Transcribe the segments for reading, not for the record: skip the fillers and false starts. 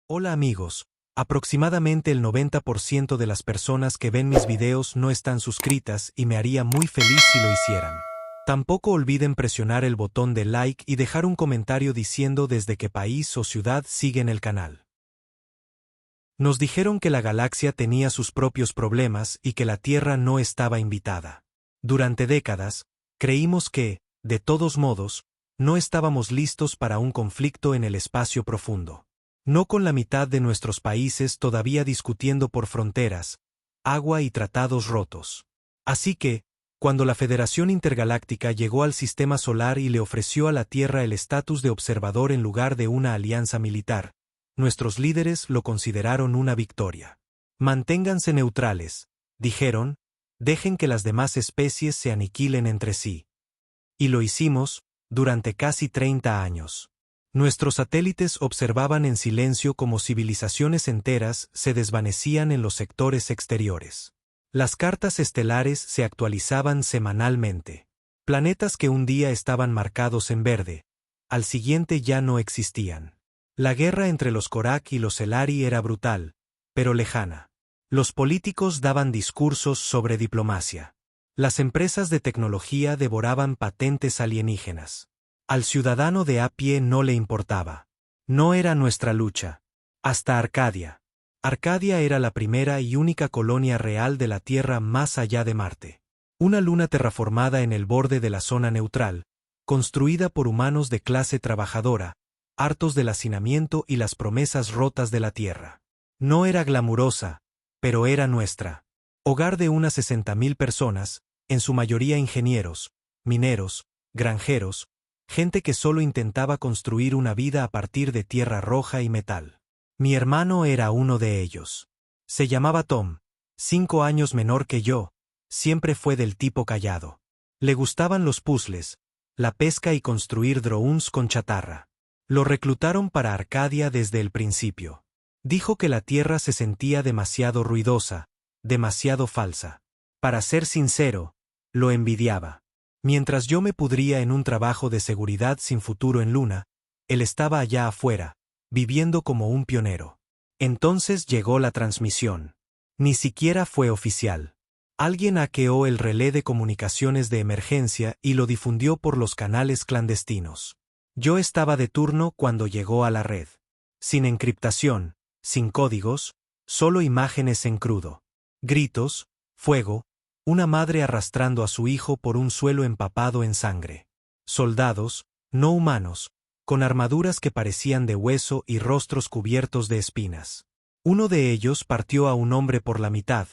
Hola amigos, aproximadamente el 90% de las personas que ven mis videos no están suscritas y me haría muy feliz si lo hicieran. Tampoco olviden presionar el botón de like y dejar un comentario diciendo desde qué país o ciudad siguen el canal. Nos dijeron que la galaxia tenía sus propios problemas y que la Tierra no estaba invitada. Durante décadas, creímos que, de todos modos, no estábamos listos para un conflicto en el espacio profundo. No con la mitad de nuestros países todavía discutiendo por fronteras, agua y tratados rotos. Así que, cuando la Federación Intergaláctica llegó al Sistema Solar y le ofreció a la Tierra el estatus de observador en lugar de una alianza militar, nuestros líderes lo consideraron una victoria. Manténganse neutrales, dijeron, dejen que las demás especies se aniquilen entre sí. Y lo hicimos, durante casi 30 años. Nuestros satélites observaban en silencio cómo civilizaciones enteras se desvanecían en los sectores exteriores. Las cartas estelares se actualizaban semanalmente. Planetas que un día estaban marcados en verde, al siguiente ya no existían. La guerra entre los Korak y los Elari era brutal, pero lejana. Los políticos daban discursos sobre diplomacia. Las empresas de tecnología devoraban patentes alienígenas. Al ciudadano de a pie no le importaba. No era nuestra lucha. Hasta Arcadia. Arcadia era la primera y única colonia real de la Tierra más allá de Marte. Una luna terraformada en el borde de la zona neutral, construida por humanos de clase trabajadora, hartos del hacinamiento y las promesas rotas de la Tierra. No era glamurosa, pero era nuestra. Hogar de unas 60.000 personas, en su mayoría ingenieros, mineros, granjeros, gente que solo intentaba construir una vida a partir de tierra roja y metal. Mi hermano era uno de ellos. Se llamaba Tom, 5 años menor que yo, siempre fue del tipo callado. Le gustaban los puzzles, la pesca y construir drones con chatarra. Lo reclutaron para Arcadia desde el principio. Dijo que la Tierra se sentía demasiado ruidosa, demasiado falsa. Para ser sincero, lo envidiaba. Mientras yo me pudría en un trabajo de seguridad sin futuro en Luna, él estaba allá afuera, viviendo como un pionero. Entonces llegó la transmisión. Ni siquiera fue oficial. Alguien hackeó el relé de comunicaciones de emergencia y lo difundió por los canales clandestinos. Yo estaba de turno cuando llegó a la red. Sin encriptación, sin códigos, solo imágenes en crudo. Gritos, fuego, una madre arrastrando a su hijo por un suelo empapado en sangre. Soldados, no humanos, con armaduras que parecían de hueso y rostros cubiertos de espinas. Uno de ellos partió a un hombre por la mitad,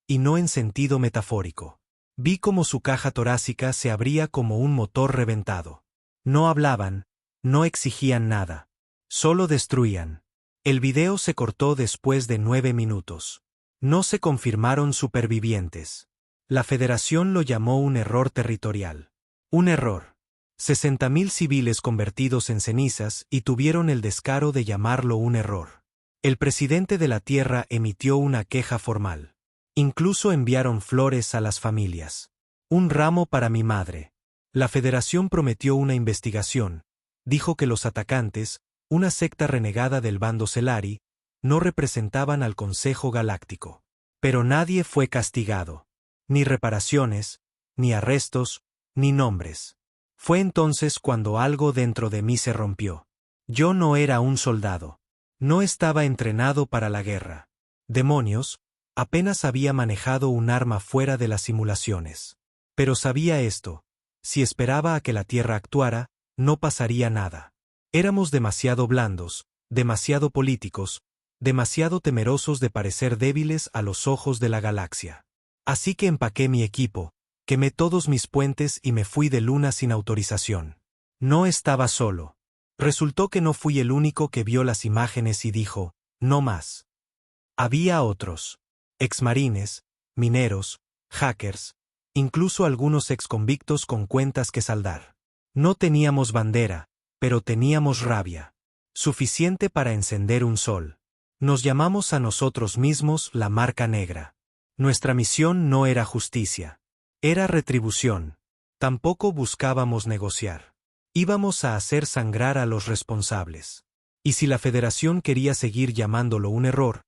y no en sentido metafórico. Vi cómo su caja torácica se abría como un motor reventado. No hablaban, no exigían nada. Solo destruían. El video se cortó después de 9 minutos. No se confirmaron supervivientes. La Federación lo llamó un error territorial. Un error. 60.000 civiles convertidos en cenizas y tuvieron el descaro de llamarlo un error. El presidente de la Tierra emitió una queja formal. Incluso enviaron flores a las familias. Un ramo para mi madre. La Federación prometió una investigación. Dijo que los atacantes, una secta renegada del bando Celari, no representaban al Consejo Galáctico. Pero nadie fue castigado. Ni reparaciones, ni arrestos, ni nombres. Fue entonces cuando algo dentro de mí se rompió. Yo no era un soldado. No estaba entrenado para la guerra. Demonios, apenas había manejado un arma fuera de las simulaciones. Pero sabía esto: si esperaba a que la Tierra actuara, no pasaría nada. Éramos demasiado blandos, demasiado políticos, demasiado temerosos de parecer débiles a los ojos de la galaxia. Así que empaqué mi equipo, quemé todos mis puentes y me fui de Luna sin autorización. No estaba solo. Resultó que no fui el único que vio las imágenes y dijo, no más. Había otros. Exmarines, mineros, hackers, incluso algunos exconvictos con cuentas que saldar. No teníamos bandera, pero teníamos rabia. Suficiente para encender un sol. Nos llamamos a nosotros mismos la Marca Negra. Nuestra misión no era justicia. Era retribución. Tampoco buscábamos negociar. Íbamos a hacer sangrar a los responsables. Y si la Federación quería seguir llamándolo un error,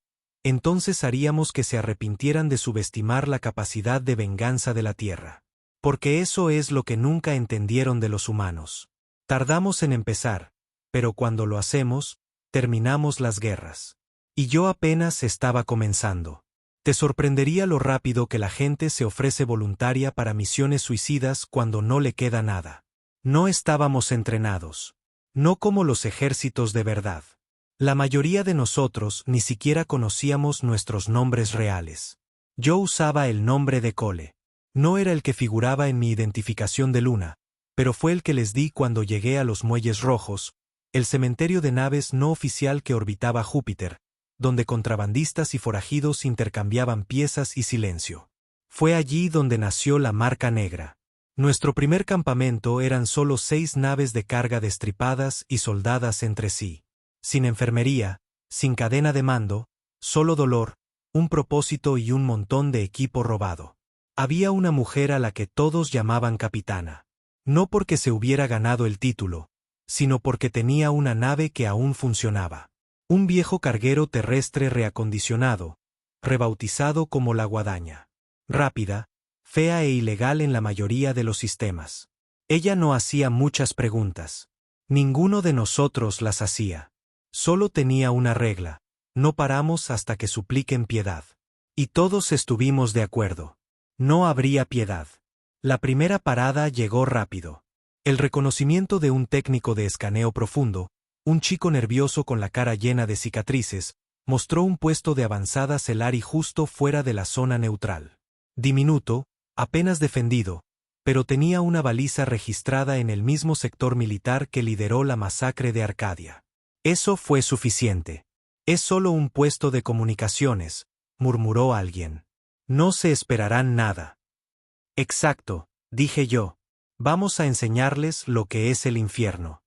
entonces haríamos que se arrepintieran de subestimar la capacidad de venganza de la Tierra. Porque eso es lo que nunca entendieron de los humanos. Tardamos en empezar, pero cuando lo hacemos, terminamos las guerras. Y yo apenas estaba comenzando. Te sorprendería lo rápido que la gente se ofrece voluntaria para misiones suicidas cuando no le queda nada. No estábamos entrenados. No como los ejércitos de verdad. La mayoría de nosotros ni siquiera conocíamos nuestros nombres reales. Yo usaba el nombre de Cole. No era el que figuraba en mi identificación de Luna, pero fue el que les di cuando llegué a los Muelles Rojos, el cementerio de naves no oficial que orbitaba Júpiter, donde contrabandistas y forajidos intercambiaban piezas y silencio. Fue allí donde nació la Marca Negra. Nuestro primer campamento eran solo 6 naves de carga destripadas y soldadas entre sí. Sin enfermería, sin cadena de mando, solo dolor, un propósito y un montón de equipo robado. Había una mujer a la que todos llamaban capitana. No porque se hubiera ganado el título, sino porque tenía una nave que aún funcionaba. Un viejo carguero terrestre reacondicionado, rebautizado como la Guadaña. Rápida, fea e ilegal en la mayoría de los sistemas. Ella no hacía muchas preguntas. Ninguno de nosotros las hacía. Solo tenía una regla: no paramos hasta que supliquen piedad. Y todos estuvimos de acuerdo. No habría piedad. La primera parada llegó rápido. El reconocimiento de un técnico de escaneo profundo, un chico nervioso con la cara llena de cicatrices, mostró un puesto de avanzada Celari justo fuera de la zona neutral. Diminuto, apenas defendido, pero tenía una baliza registrada en el mismo sector militar que lideró la masacre de Arcadia. Eso fue suficiente. Es solo un puesto de comunicaciones, murmuró alguien. No se esperarán nada. Exacto, dije yo. Vamos a enseñarles lo que es el infierno.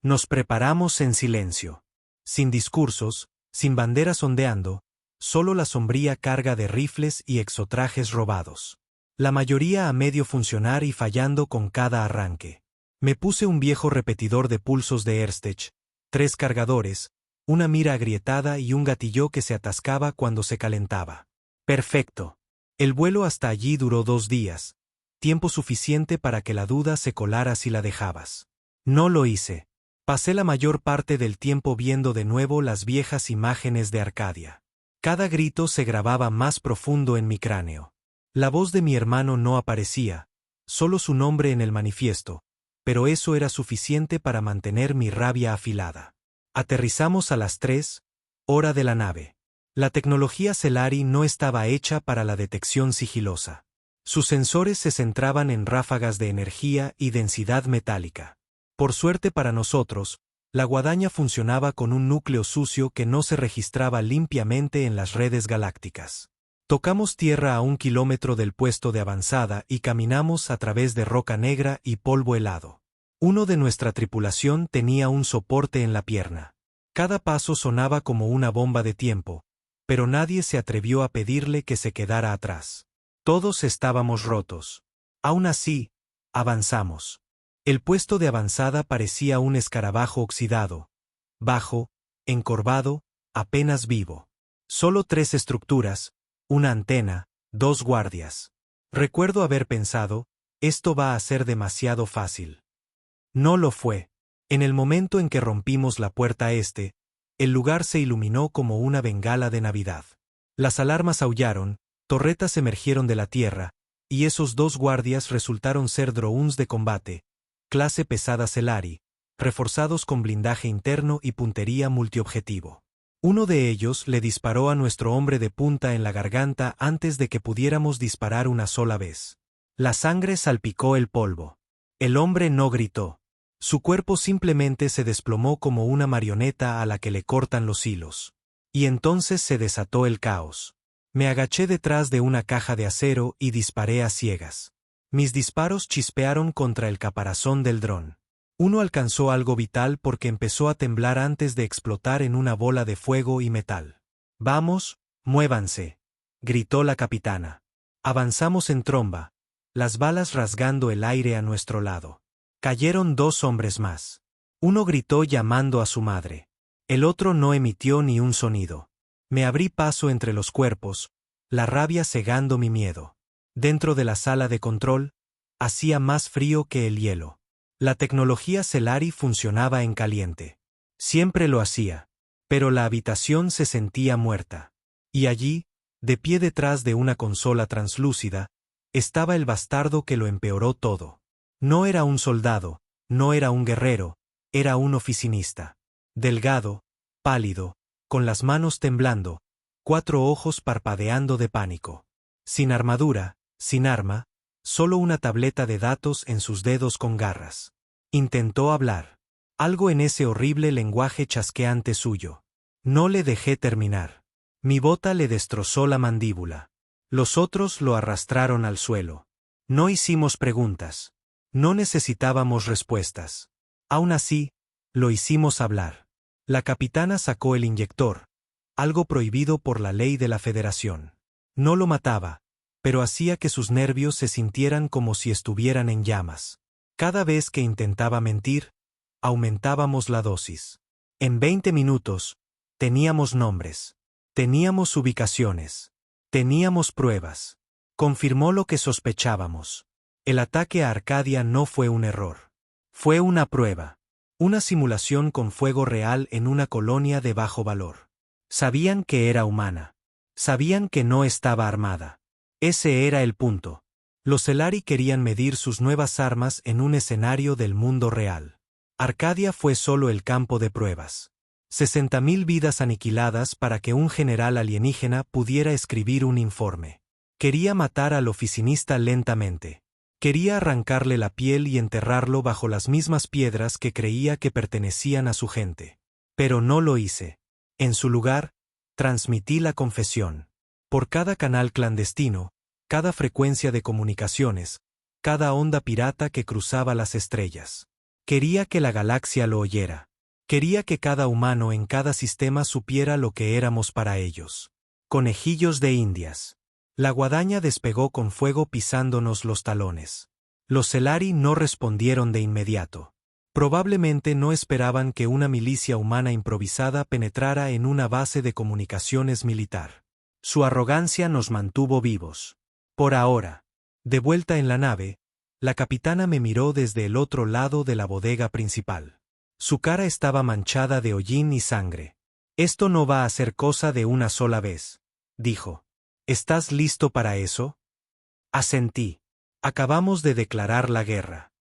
Nos preparamos en silencio. Sin discursos, sin banderas ondeando, solo la sombría carga de rifles y exotrajes robados. La mayoría a medio funcionar y fallando con cada arranque. Me puse un viejo repetidor de pulsos de Erstech, 3 cargadores, una mira agrietada y un gatillo que se atascaba cuando se calentaba. Perfecto. El vuelo hasta allí duró 2 días, tiempo suficiente para que la duda se colara si la dejabas. No lo hice. Pasé la mayor parte del tiempo viendo de nuevo las viejas imágenes de Arcadia. Cada grito se grababa más profundo en mi cráneo. La voz de mi hermano no aparecía, solo su nombre en el manifiesto, pero eso era suficiente para mantener mi rabia afilada. Aterrizamos a las 3, hora de la nave. La tecnología Celari no estaba hecha para la detección sigilosa. Sus sensores se centraban en ráfagas de energía y densidad metálica. Por suerte para nosotros, la Guadaña funcionaba con un núcleo sucio que no se registraba limpiamente en las redes galácticas. Tocamos tierra a 1 kilómetro del puesto de avanzada y caminamos a través de roca negra y polvo helado. Uno de nuestra tripulación tenía un soporte en la pierna. Cada paso sonaba como una bomba de tiempo, pero nadie se atrevió a pedirle que se quedara atrás. Todos estábamos rotos. Aún así, avanzamos. El puesto de avanzada parecía un escarabajo oxidado, bajo, encorvado, apenas vivo. Solo 3 estructuras, una antena, 2 guardias. Recuerdo haber pensado, esto va a ser demasiado fácil. No lo fue. En el momento en que rompimos la puerta este, el lugar se iluminó como una bengala de Navidad. Las alarmas aullaron, torretas emergieron de la tierra, y esos 2 guardias resultaron ser drones de combate, clase pesada Celari, reforzados con blindaje interno y puntería multiobjetivo. Uno de ellos le disparó a nuestro hombre de punta en la garganta antes de que pudiéramos disparar una sola vez. La sangre salpicó el polvo. El hombre no gritó. Su cuerpo simplemente se desplomó como una marioneta a la que le cortan los hilos. Y entonces se desató el caos. Me agaché detrás de una caja de acero y disparé a ciegas. Mis disparos chispearon contra el caparazón del dron. Uno alcanzó algo vital porque empezó a temblar antes de explotar en una bola de fuego y metal. «Vamos, muévanse», gritó la capitana. Avanzamos en tromba, las balas rasgando el aire a nuestro lado. Cayeron 2 hombres más. Uno gritó llamando a su madre. El otro no emitió ni un sonido. Me abrí paso entre los cuerpos, la rabia cegando mi miedo. Dentro de la sala de control, hacía más frío que el hielo. La tecnología Celari funcionaba en caliente. Siempre lo hacía. Pero la habitación se sentía muerta. Y allí, de pie detrás de una consola translúcida, estaba el bastardo que lo empeoró todo. No era un soldado, no era un guerrero, era un oficinista. Delgado, pálido, con las manos temblando, 4 ojos parpadeando de pánico. Sin armadura, sin arma, solo una tableta de datos en sus dedos con garras. Intentó hablar. Algo en ese horrible lenguaje chasqueante suyo. No le dejé terminar. Mi bota le destrozó la mandíbula. Los otros lo arrastraron al suelo. No hicimos preguntas. No necesitábamos respuestas. Aún así, lo hicimos hablar. La capitana sacó el inyector, algo prohibido por la ley de la Federación. No lo mataba, pero hacía que sus nervios se sintieran como si estuvieran en llamas. Cada vez que intentaba mentir, aumentábamos la dosis. En 20 minutos, teníamos nombres. Teníamos ubicaciones. Teníamos pruebas. Confirmó lo que sospechábamos. El ataque a Arcadia no fue un error. Fue una prueba. Una simulación con fuego real en una colonia de bajo valor. Sabían que era humana. Sabían que no estaba armada. Ese era el punto. Los Celari querían medir sus nuevas armas en un escenario del mundo real. Arcadia fue solo el campo de pruebas. 60.000 vidas aniquiladas para que un general alienígena pudiera escribir un informe. Quería matar al oficinista lentamente. Quería arrancarle la piel y enterrarlo bajo las mismas piedras que creía que pertenecían a su gente. Pero no lo hice. En su lugar, transmití la confesión. Por cada canal clandestino, cada frecuencia de comunicaciones, cada onda pirata que cruzaba las estrellas. Quería que la galaxia lo oyera. Quería que cada humano en cada sistema supiera lo que éramos para ellos. Conejillos de Indias. La guadaña despegó con fuego pisándonos los talones. Los Celari no respondieron de inmediato. Probablemente no esperaban que una milicia humana improvisada penetrara en una base de comunicaciones militar. Su arrogancia nos mantuvo vivos. Por ahora. De vuelta en la nave, la capitana me miró desde el otro lado de la bodega principal. Su cara estaba manchada de hollín y sangre. «Esto no va a ser cosa de una sola vez», dijo. «¿Estás listo para eso?» Asentí. «Acabamos de declarar la guerra».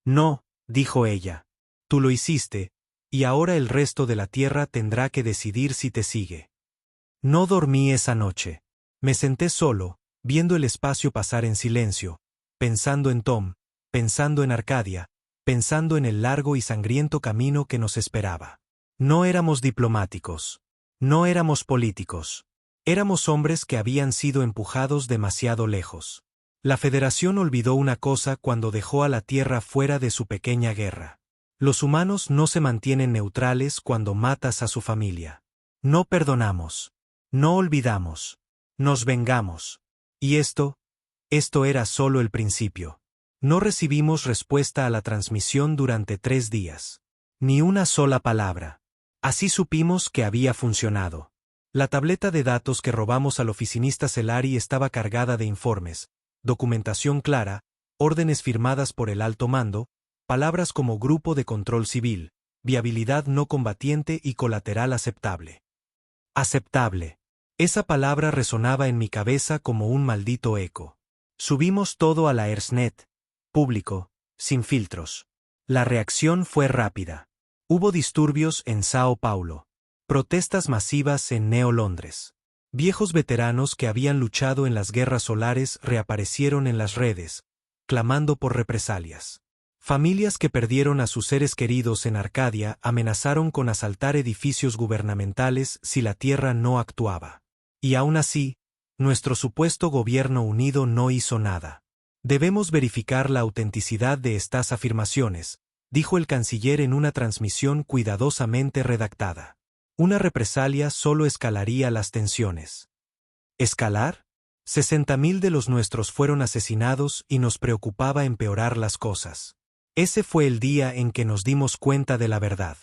«No», dijo ella. «Tú lo hiciste, y ahora el resto de la Tierra tendrá que decidir si te sigue». No dormí esa noche. Me senté solo, viendo el espacio pasar en silencio, pensando en Tom, pensando en Arcadia, pensando en el largo y sangriento camino que nos esperaba. No éramos diplomáticos. No éramos políticos. Éramos hombres que habían sido empujados demasiado lejos. La Federación olvidó una cosa cuando dejó a la Tierra fuera de su pequeña guerra. Los humanos no se mantienen neutrales cuando matas a su familia. No perdonamos. No olvidamos. Nos vengamos. Y esto era solo el principio. No recibimos respuesta a la transmisión durante 3 días. Ni una sola palabra. Así supimos que había funcionado. La tableta de datos que robamos al oficinista Celari estaba cargada de informes, documentación clara, órdenes firmadas por el alto mando, palabras como grupo de control civil, viabilidad no combatiente y colateral aceptable. Aceptable. Esa palabra resonaba en mi cabeza como un maldito eco. Subimos todo a la ErsNet. Público, sin filtros. La reacción fue rápida. Hubo disturbios en Sao Paulo. Protestas masivas en Neo Londres. Viejos veteranos que habían luchado en las guerras solares reaparecieron en las redes, clamando por represalias. Familias que perdieron a sus seres queridos en Arcadia amenazaron con asaltar edificios gubernamentales si la Tierra no actuaba. Y aún así, nuestro supuesto gobierno unido no hizo nada. Debemos verificar la autenticidad de estas afirmaciones, dijo el canciller en una transmisión cuidadosamente redactada. Una represalia solo escalaría las tensiones. ¿Escalar? 60.000 de los nuestros fueron asesinados y nos preocupaba empeorar las cosas. Ese fue el día en que nos dimos cuenta de la verdad.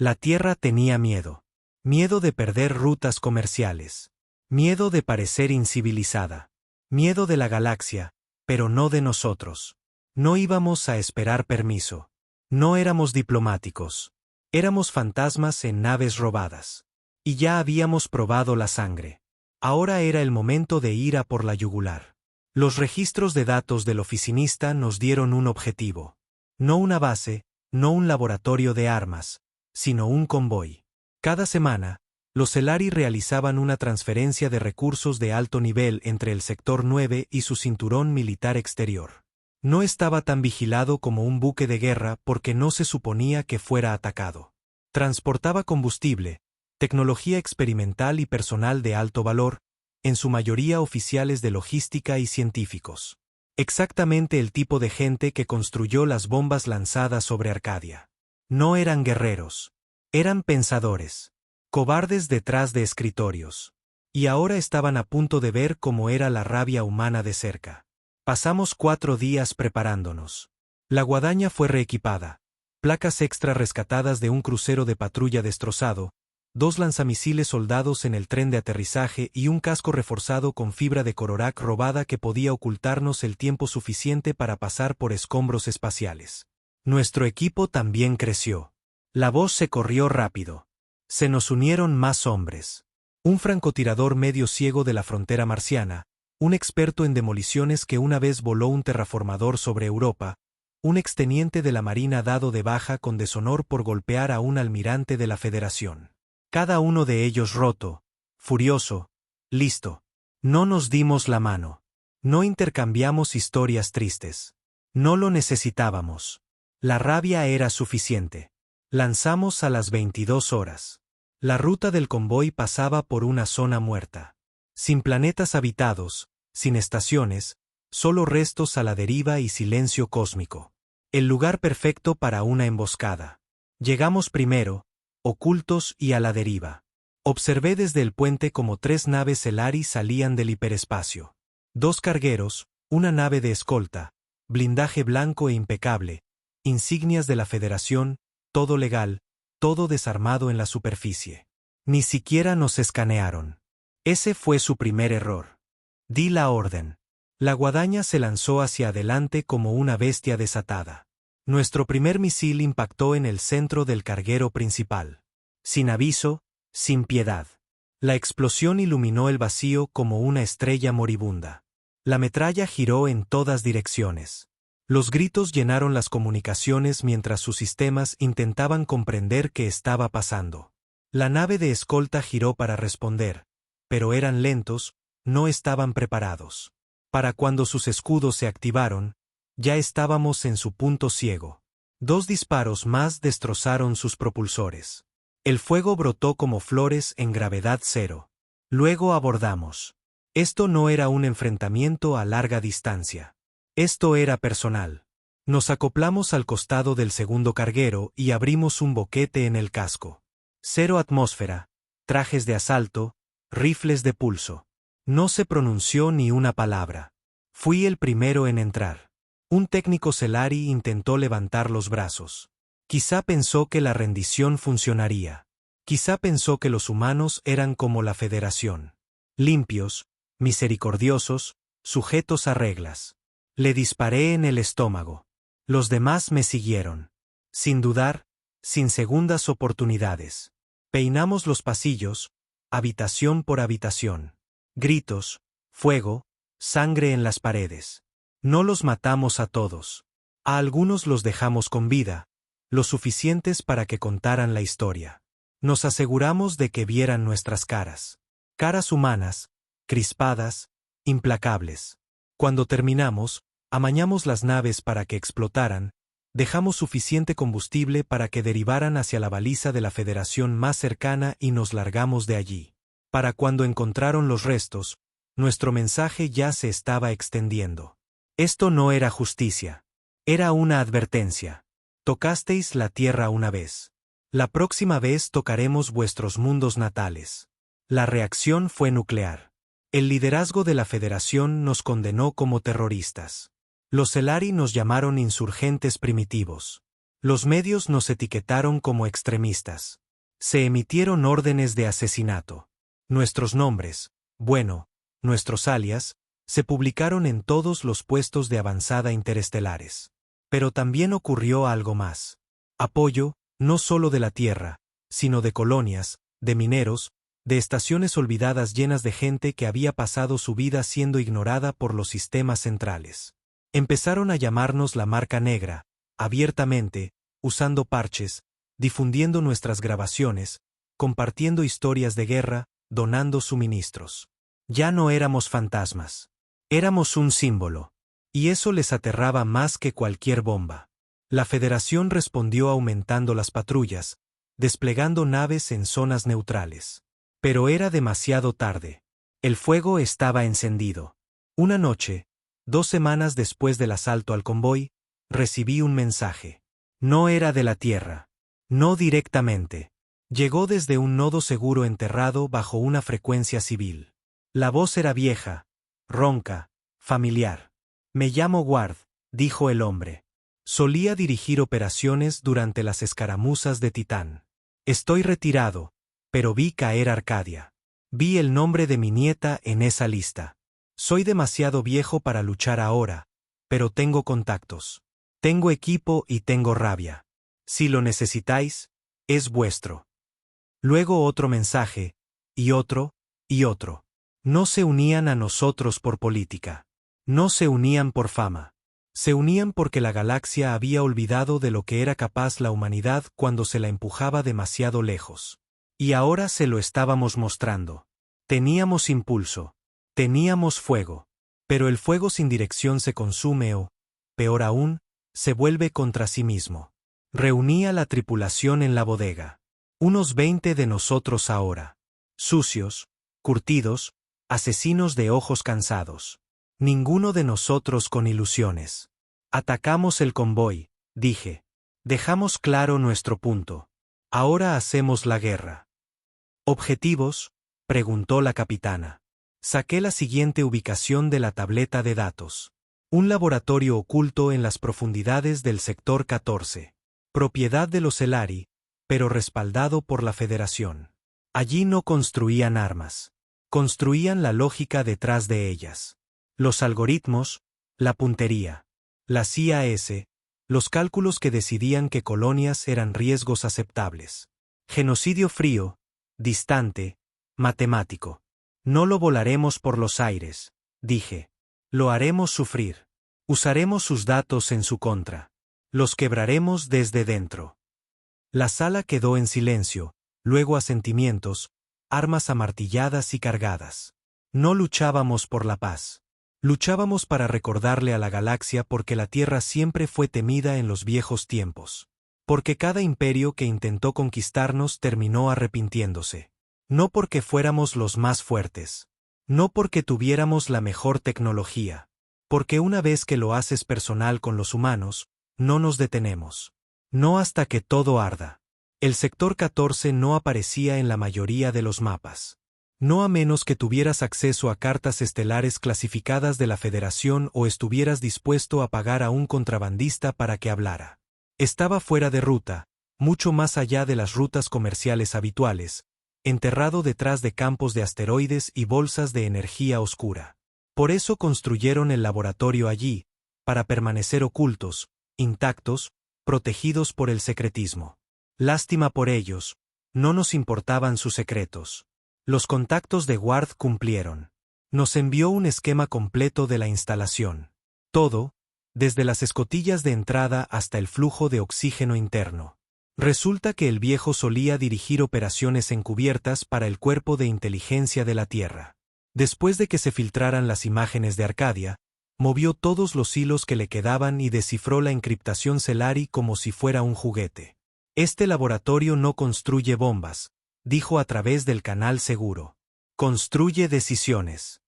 La Tierra tenía miedo. Miedo de perder rutas comerciales. Miedo de parecer incivilizada. Miedo de la galaxia, pero no de nosotros. No íbamos a esperar permiso. No éramos diplomáticos. Éramos fantasmas en naves robadas. Y ya habíamos probado la sangre. Ahora era el momento de ir a por la yugular. Los registros de datos del oficinista nos dieron un objetivo. No una base, no un laboratorio de armas, sino un convoy. Cada semana, los Celari realizaban una transferencia de recursos de alto nivel entre el Sector 9 y su cinturón militar exterior. No estaba tan vigilado como un buque de guerra porque no se suponía que fuera atacado. Transportaba combustible, tecnología experimental y personal de alto valor, en su mayoría oficiales de logística y científicos. Exactamente el tipo de gente que construyó las bombas lanzadas sobre Arcadia. No eran guerreros. Eran pensadores. Cobardes detrás de escritorios. Y ahora estaban a punto de ver cómo era la rabia humana de cerca. Pasamos 4 días preparándonos. La guadaña fue reequipada. Placas extra rescatadas de un crucero de patrulla destrozado, 2 lanzamisiles soldados en el tren de aterrizaje y un casco reforzado con fibra de Cororac robada que podía ocultarnos el tiempo suficiente para pasar por escombros espaciales. Nuestro equipo también creció. La voz se corrió rápido. Se nos unieron más hombres. Un francotirador medio ciego de la frontera marciana, un experto en demoliciones que una vez voló un terraformador sobre Europa, un exteniente de la Marina dado de baja con deshonor por golpear a un almirante de la Federación. Cada uno de ellos roto, furioso, listo. No nos dimos la mano. No intercambiamos historias tristes. No lo necesitábamos. La rabia era suficiente. Lanzamos a las 22 horas. La ruta del convoy pasaba por una zona muerta. Sin planetas habitados, sin estaciones, solo restos a la deriva y silencio cósmico. El lugar perfecto para una emboscada. Llegamos primero, ocultos y a la deriva. Observé desde el puente como 3 naves Celari salían del hiperespacio. 2 cargueros, una nave de escolta, blindaje blanco e impecable, insignias de la Federación, todo legal, todo desarmado en la superficie. Ni siquiera nos escanearon. Ese fue su primer error. Di la orden. La guadaña se lanzó hacia adelante como una bestia desatada. Nuestro primer misil impactó en el centro del carguero principal. Sin aviso, sin piedad. La explosión iluminó el vacío como una estrella moribunda. La metralla giró en todas direcciones. Los gritos llenaron las comunicaciones mientras sus sistemas intentaban comprender qué estaba pasando. La nave de escolta giró para responder, pero eran lentos, no estaban preparados. Para cuando sus escudos se activaron, ya estábamos en su punto ciego. 2 disparos más destrozaron sus propulsores. El fuego brotó como flores en gravedad cero. Luego abordamos. Esto no era un enfrentamiento a larga distancia. Esto era personal. Nos acoplamos al costado del segundo carguero y abrimos un boquete en el casco. 0 atmósfera, trajes de asalto, rifles de pulso. No se pronunció ni una palabra. Fui el primero en entrar. Un técnico Celari intentó levantar los brazos. Quizá pensó que la rendición funcionaría. Quizá pensó que los humanos eran como la Federación. Limpios, misericordiosos, sujetos a reglas. Le disparé en el estómago. Los demás me siguieron. Sin dudar, sin segundas oportunidades. Peinamos los pasillos, habitación por habitación. Gritos, fuego, sangre en las paredes. No los matamos a todos. A algunos los dejamos con vida, lo suficientes para que contaran la historia. Nos aseguramos de que vieran nuestras caras. Caras humanas, crispadas, implacables. Cuando terminamos, amañamos las naves para que explotaran, dejamos suficiente combustible para que derivaran hacia la baliza de la Federación más cercana y nos largamos de allí. Para cuando encontraron los restos, nuestro mensaje ya se estaba extendiendo. Esto no era justicia. Era una advertencia. Tocasteis la tierra una vez. La próxima vez tocaremos vuestros mundos natales. La reacción fue nuclear. El liderazgo de la Federación nos condenó como terroristas. Los Celari nos llamaron insurgentes primitivos. Los medios nos etiquetaron como extremistas. Se emitieron órdenes de asesinato. Nuestros nombres, bueno, nuestros alias, se publicaron en todos los puestos de avanzada interestelares. Pero también ocurrió algo más. Apoyo, no solo de la Tierra, sino de colonias, de mineros, de estaciones olvidadas llenas de gente que había pasado su vida siendo ignorada por los sistemas centrales. Empezaron a llamarnos la marca negra, abiertamente, usando parches, difundiendo nuestras grabaciones, compartiendo historias de guerra, donando suministros. Ya no éramos fantasmas. Éramos un símbolo. Y eso les aterraba más que cualquier bomba. La Federación respondió aumentando las patrullas, desplegando naves en zonas neutrales. Pero era demasiado tarde. El fuego estaba encendido. Una noche, 2 semanas después del asalto al convoy, recibí un mensaje. No era de la Tierra. No directamente. Llegó desde un nodo seguro enterrado bajo una frecuencia civil. La voz era vieja, ronca, familiar. Me llamo Ward, dijo el hombre. Solía dirigir operaciones durante las escaramuzas de Titán. Estoy retirado, pero vi caer Arcadia. Vi el nombre de mi nieta en esa lista. Soy demasiado viejo para luchar ahora, pero tengo contactos. Tengo equipo y tengo rabia. Si lo necesitáis, es vuestro. Luego otro mensaje, y otro, y otro. No se unían a nosotros por política. No se unían por fama. Se unían porque la galaxia había olvidado de lo que era capaz la humanidad cuando se la empujaba demasiado lejos. Y ahora se lo estábamos mostrando. Teníamos impulso. Teníamos fuego. Pero el fuego sin dirección se consume o, peor aún, se vuelve contra sí mismo. Reuní a la tripulación en la bodega. Unos 20 de nosotros ahora. Sucios, curtidos, asesinos de ojos cansados. Ninguno de nosotros con ilusiones. Atacamos el convoy, dije. Dejamos claro nuestro punto. Ahora hacemos la guerra. ¿Objetivos?, preguntó la capitana. Saqué la siguiente ubicación de la tableta de datos. Un laboratorio oculto en las profundidades del sector 14. Propiedad de los Elari, pero respaldado por la Federación. Allí no construían armas. Construían la lógica detrás de ellas. Los algoritmos, la puntería. La CIAS, los cálculos que decidían qué colonias eran riesgos aceptables. Genocidio frío, distante, matemático. No lo volaremos por los aires, dije. Lo haremos sufrir. Usaremos sus datos en su contra. Los quebraremos desde dentro. La sala quedó en silencio, luego asentimientos, armas amartilladas y cargadas. No luchábamos por la paz. Luchábamos para recordarle a la galaxia porque la Tierra siempre fue temida en los viejos tiempos. Porque cada imperio que intentó conquistarnos terminó arrepintiéndose. No porque fuéramos los más fuertes. No porque tuviéramos la mejor tecnología. Porque una vez que lo haces personal con los humanos, no nos detenemos. No hasta que todo arda. El sector 14 no aparecía en la mayoría de los mapas. No a menos que tuvieras acceso a cartas estelares clasificadas de la Federación o estuvieras dispuesto a pagar a un contrabandista para que hablara. Estaba fuera de ruta, mucho más allá de las rutas comerciales habituales, enterrado detrás de campos de asteroides y bolsas de energía oscura. Por eso construyeron el laboratorio allí, para permanecer ocultos, intactos, protegidos por el secretismo. Lástima por ellos, no nos importaban sus secretos. Los contactos de Ward cumplieron. Nos envió un esquema completo de la instalación. Todo, desde las escotillas de entrada hasta el flujo de oxígeno interno. Resulta que el viejo solía dirigir operaciones encubiertas para el Cuerpo de Inteligencia de la Tierra. Después de que se filtraran las imágenes de Arcadia, movió todos los hilos que le quedaban y descifró la encriptación Celari como si fuera un juguete. Este laboratorio no construye bombas, dijo a través del canal seguro. Construye decisiones.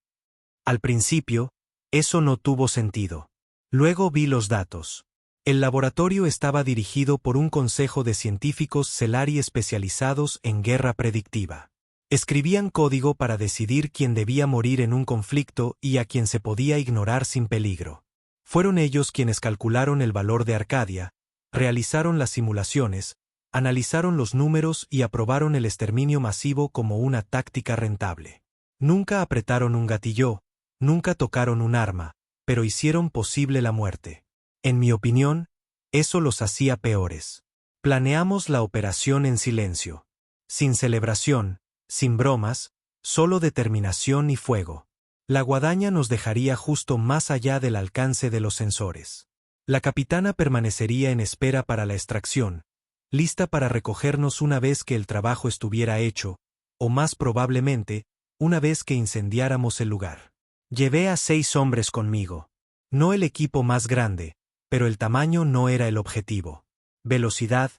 Al principio, eso no tuvo sentido. Luego vi los datos. El laboratorio estaba dirigido por un consejo de científicos Celari especializados en guerra predictiva. Escribían código para decidir quién debía morir en un conflicto y a quién se podía ignorar sin peligro. Fueron ellos quienes calcularon el valor de Arcadia, realizaron las simulaciones, analizaron los números y aprobaron el exterminio masivo como una táctica rentable. Nunca apretaron un gatillo, nunca tocaron un arma, pero hicieron posible la muerte. En mi opinión, eso los hacía peores. Planeamos la operación en silencio. Sin celebración, sin bromas, solo determinación y fuego. La guadaña nos dejaría justo más allá del alcance de los sensores. La capitana permanecería en espera para la extracción, lista para recogernos una vez que el trabajo estuviera hecho, o más probablemente, una vez que incendiáramos el lugar. Llevé a 6 hombres conmigo. No el equipo más grande, pero el tamaño no era el objetivo. Velocidad,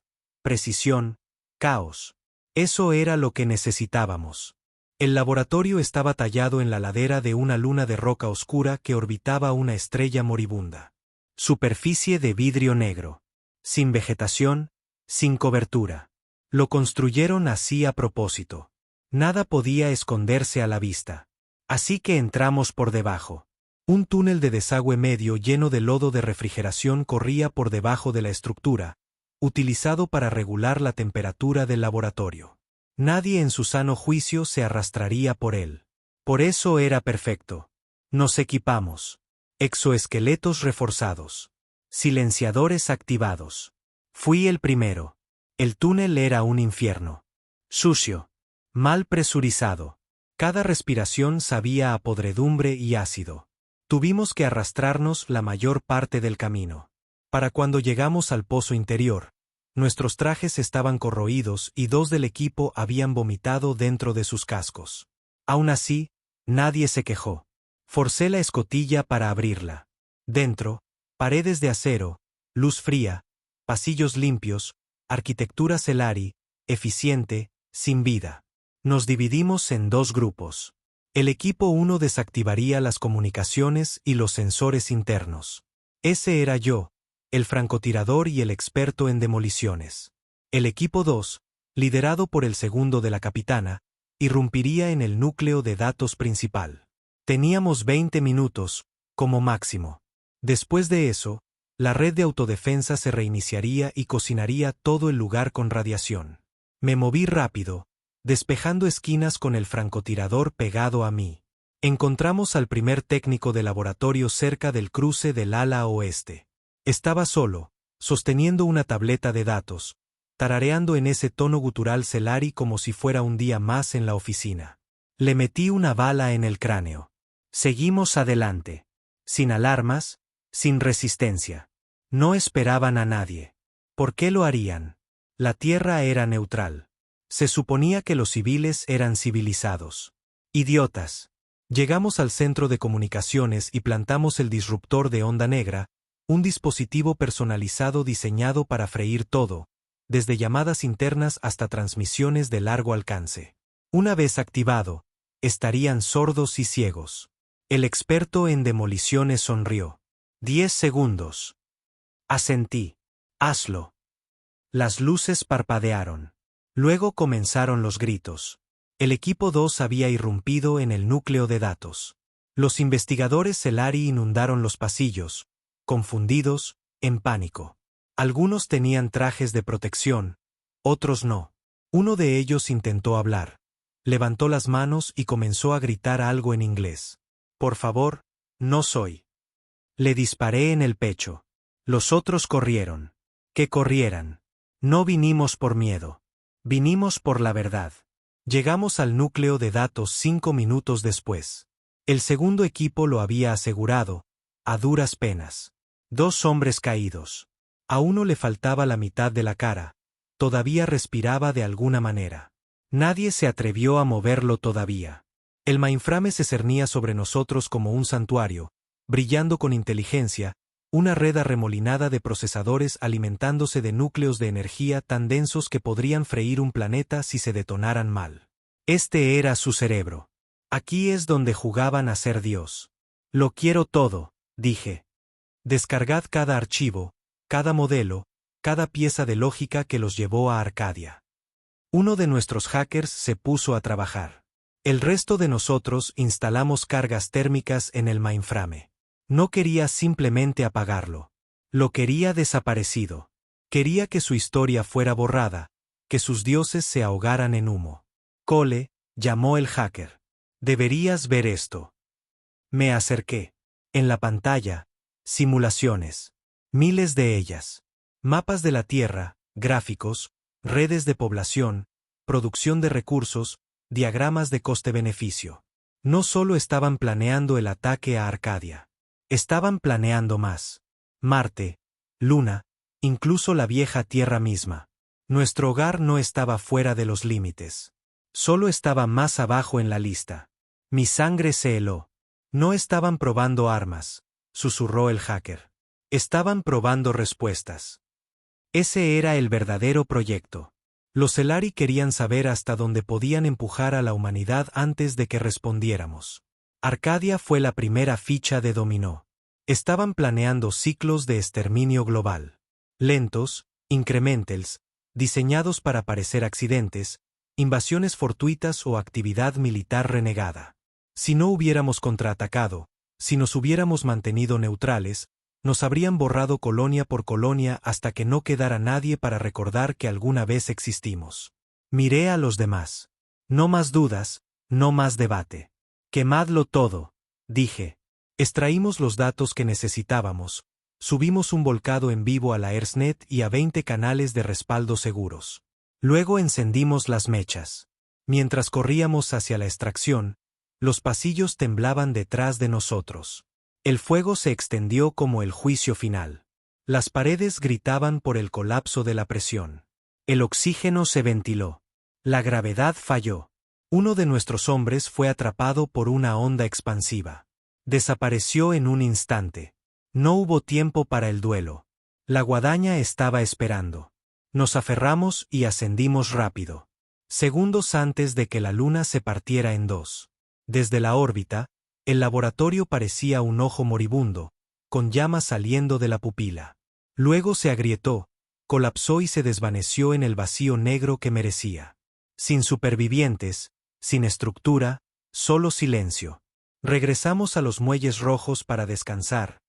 precisión, caos. Eso era lo que necesitábamos. El laboratorio estaba tallado en la ladera de una luna de roca oscura que orbitaba una estrella moribunda. Superficie de vidrio negro. Sin vegetación, sin cobertura. Lo construyeron así a propósito. Nada podía esconderse a la vista. Así que entramos por debajo. Un túnel de desagüe medio lleno de lodo de refrigeración corría por debajo de la estructura, utilizado para regular la temperatura del laboratorio. Nadie en su sano juicio se arrastraría por él. Por eso era perfecto. Nos equipamos. Exoesqueletos reforzados. Silenciadores activados. Fui el primero. El túnel era un infierno. Sucio. Mal presurizado. Cada respiración sabía a podredumbre y ácido. Tuvimos que arrastrarnos la mayor parte del camino. Para cuando llegamos al pozo interior, nuestros trajes estaban corroídos y 2 del equipo habían vomitado dentro de sus cascos. Aún así, nadie se quejó. Forcé la escotilla para abrirla. Dentro, paredes de acero, luz fría, pasillos limpios, arquitectura Celari, eficiente, sin vida. Nos dividimos en 2 grupos. El equipo 1 desactivaría las comunicaciones y los sensores internos. Ese era yo, el francotirador y el experto en demoliciones. El equipo 2, liderado por el segundo de la capitana, irrumpiría en el núcleo de datos principal. Teníamos 20 minutos, como máximo. Después de eso, la red de autodefensa se reiniciaría y cocinaría todo el lugar con radiación. Me moví rápido, despejando esquinas con el francotirador pegado a mí. Encontramos al primer técnico de laboratorio cerca del cruce del ala oeste. Estaba solo, sosteniendo una tableta de datos, tarareando en ese tono gutural Celari como si fuera un día más en la oficina. Le metí una bala en el cráneo. Seguimos adelante. Sin alarmas, sin resistencia. No esperaban a nadie. ¿Por qué lo harían? La Tierra era neutral. Se suponía que los civiles eran civilizados. Idiotas. Llegamos al centro de comunicaciones y plantamos el disruptor de onda negra, un dispositivo personalizado diseñado para freír todo, desde llamadas internas hasta transmisiones de largo alcance. Una vez activado, estarían sordos y ciegos. El experto en demoliciones sonrió. 10 segundos. Asentí. Hazlo. Las luces parpadearon. Luego comenzaron los gritos. El equipo 2 había irrumpido en el núcleo de datos. Los investigadores Celari inundaron los pasillos, confundidos, en pánico. Algunos tenían trajes de protección, otros no. Uno de ellos intentó hablar. Levantó las manos y comenzó a gritar algo en inglés. Por favor, no soy. Le disparé en el pecho. Los otros corrieron. Que corrieran. No vinimos por miedo. Vinimos por la verdad. Llegamos al núcleo de datos 5 minutos después. El segundo equipo lo había asegurado, a duras penas. 2 hombres caídos. A uno le faltaba la mitad de la cara. Todavía respiraba de alguna manera. Nadie se atrevió a moverlo todavía. El mainframe se cernía sobre nosotros como un santuario, brillando con inteligencia, una red arremolinada de procesadores alimentándose de núcleos de energía tan densos que podrían freír un planeta si se detonaran mal. Este era su cerebro. Aquí es donde jugaban a ser Dios. Lo quiero todo, dije. Descargad cada archivo, cada modelo, cada pieza de lógica que los llevó a Arcadia. Uno de nuestros hackers se puso a trabajar. El resto de nosotros instalamos cargas térmicas en el mainframe. No quería simplemente apagarlo. Lo quería desaparecido. Quería que su historia fuera borrada, que sus dioses se ahogaran en humo. Cole, llamó el hacker. Deberías ver esto. Me acerqué. En la pantalla, simulaciones. Miles de ellas. Mapas de la Tierra, gráficos, redes de población, producción de recursos, diagramas de coste-beneficio. No solo estaban planeando el ataque a Arcadia. Estaban planeando más. Marte, Luna, incluso la vieja Tierra misma. Nuestro hogar no estaba fuera de los límites. Solo estaba más abajo en la lista. Mi sangre se heló. No estaban probando armas, susurró el hacker. Estaban probando respuestas. Ese era el verdadero proyecto. Los Elari querían saber hasta dónde podían empujar a la humanidad antes de que respondiéramos. Arcadia fue la primera ficha de dominó. Estaban planeando ciclos de exterminio global. Lentos, incrementals, diseñados para parecer accidentes, invasiones fortuitas o actividad militar renegada. Si no hubiéramos contraatacado, si nos hubiéramos mantenido neutrales, nos habrían borrado colonia por colonia hasta que no quedara nadie para recordar que alguna vez existimos. Miré a los demás. No más dudas, no más debate. Quemadlo todo, dije. Extraímos los datos que necesitábamos, subimos un volcado en vivo a la ERSNet y a 20 canales de respaldo seguros. Luego encendimos las mechas. Mientras corríamos hacia la extracción, los pasillos temblaban detrás de nosotros. El fuego se extendió como el juicio final. Las paredes gritaban por el colapso de la presión. El oxígeno se ventiló. La gravedad falló. Uno de nuestros hombres fue atrapado por una onda expansiva. Desapareció en un instante. No hubo tiempo para el duelo. La guadaña estaba esperando. Nos aferramos y ascendimos rápido. Segundos antes de que la luna se partiera en dos. Desde la órbita, el laboratorio parecía un ojo moribundo, con llamas saliendo de la pupila. Luego se agrietó, colapsó y se desvaneció en el vacío negro que merecía. Sin supervivientes, sin estructura, solo silencio. Regresamos a los muelles rojos para descansar,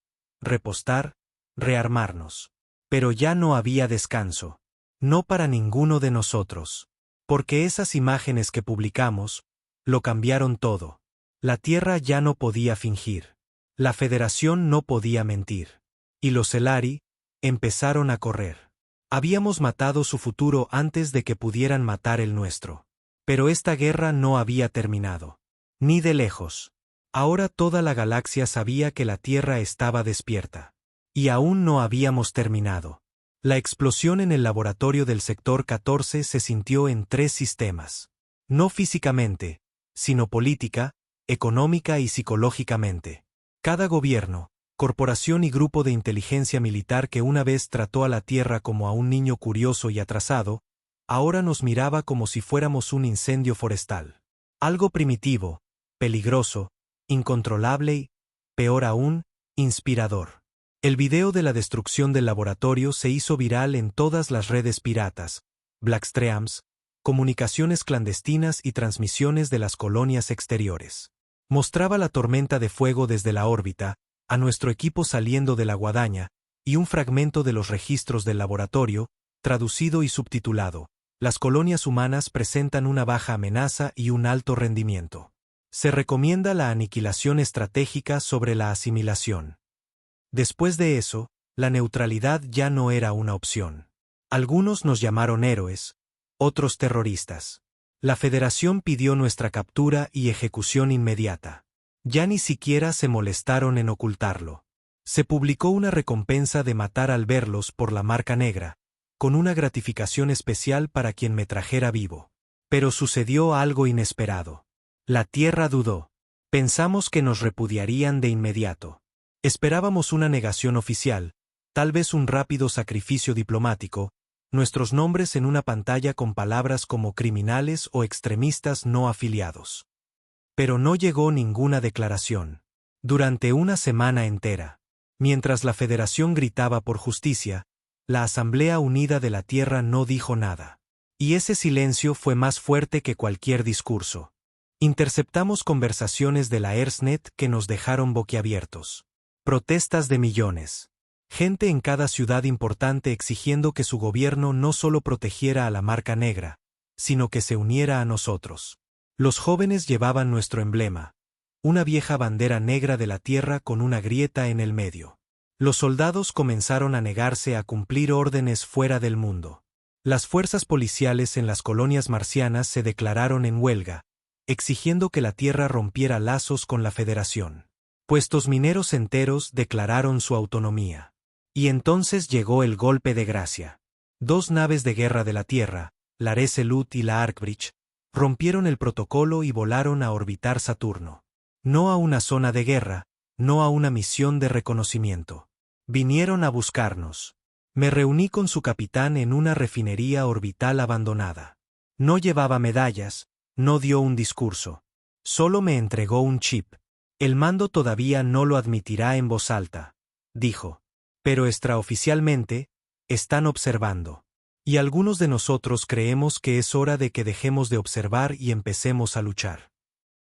repostar, rearmarnos. Pero ya no había descanso. No para ninguno de nosotros. Porque esas imágenes que publicamos, lo cambiaron todo. La Tierra ya no podía fingir. La Federación no podía mentir. Y los Elari empezaron a correr. Habíamos matado su futuro antes de que pudieran matar el nuestro. Pero esta guerra no había terminado. Ni de lejos. Ahora toda la galaxia sabía que la Tierra estaba despierta. Y aún no habíamos terminado. La explosión en el laboratorio del sector 14 se sintió en 3 sistemas. No físicamente, sino política, económica y psicológicamente. Cada gobierno, corporación y grupo de inteligencia militar que una vez trató a la Tierra como a un niño curioso y atrasado, ahora nos miraba como si fuéramos un incendio forestal. Algo primitivo, peligroso, incontrolable y, peor aún, inspirador. El video de la destrucción del laboratorio se hizo viral en todas las redes piratas, Blackstreams, comunicaciones clandestinas y transmisiones de las colonias exteriores. Mostraba la tormenta de fuego desde la órbita, a nuestro equipo saliendo de la guadaña, y un fragmento de los registros del laboratorio, traducido y subtitulado. Las colonias humanas presentan una baja amenaza y un alto rendimiento. Se recomienda la aniquilación estratégica sobre la asimilación. Después de eso, la neutralidad ya no era una opción. Algunos nos llamaron héroes, otros terroristas. La Federación pidió nuestra captura y ejecución inmediata. Ya ni siquiera se molestaron en ocultarlo. Se publicó una recompensa de matar al verlos por la marca negra, con una gratificación especial para quien me trajera vivo. Pero sucedió algo inesperado. La Tierra dudó. Pensamos que nos repudiarían de inmediato. Esperábamos una negación oficial, tal vez un rápido sacrificio diplomático, nuestros nombres en una pantalla con palabras como criminales o extremistas no afiliados. Pero no llegó ninguna declaración. Durante una semana entera, mientras la Federación gritaba por justicia, la Asamblea Unida de la Tierra no dijo nada. Y ese silencio fue más fuerte que cualquier discurso. Interceptamos conversaciones de la ERSNet que nos dejaron boquiabiertos. Protestas de millones. Gente en cada ciudad importante exigiendo que su gobierno no solo protegiera a la marca negra, sino que se uniera a nosotros. Los jóvenes llevaban nuestro emblema, una vieja bandera negra de la tierra con una grieta en el medio. Los soldados comenzaron a negarse a cumplir órdenes fuera del mundo. Las fuerzas policiales en las colonias marcianas se declararon en huelga, exigiendo que la tierra rompiera lazos con la Federación. Puestos mineros enteros declararon su autonomía. Y entonces llegó el golpe de gracia. 2 naves de guerra de la Tierra, la Resolute y la Arkbridge, rompieron el protocolo y volaron a orbitar Saturno. No a una zona de guerra, no a una misión de reconocimiento. Vinieron a buscarnos. Me reuní con su capitán en una refinería orbital abandonada. No llevaba medallas, no dio un discurso. Solo me entregó un chip. El mando todavía no lo admitirá en voz alta, dijo. Pero extraoficialmente, están observando. Y algunos de nosotros creemos que es hora de que dejemos de observar y empecemos a luchar.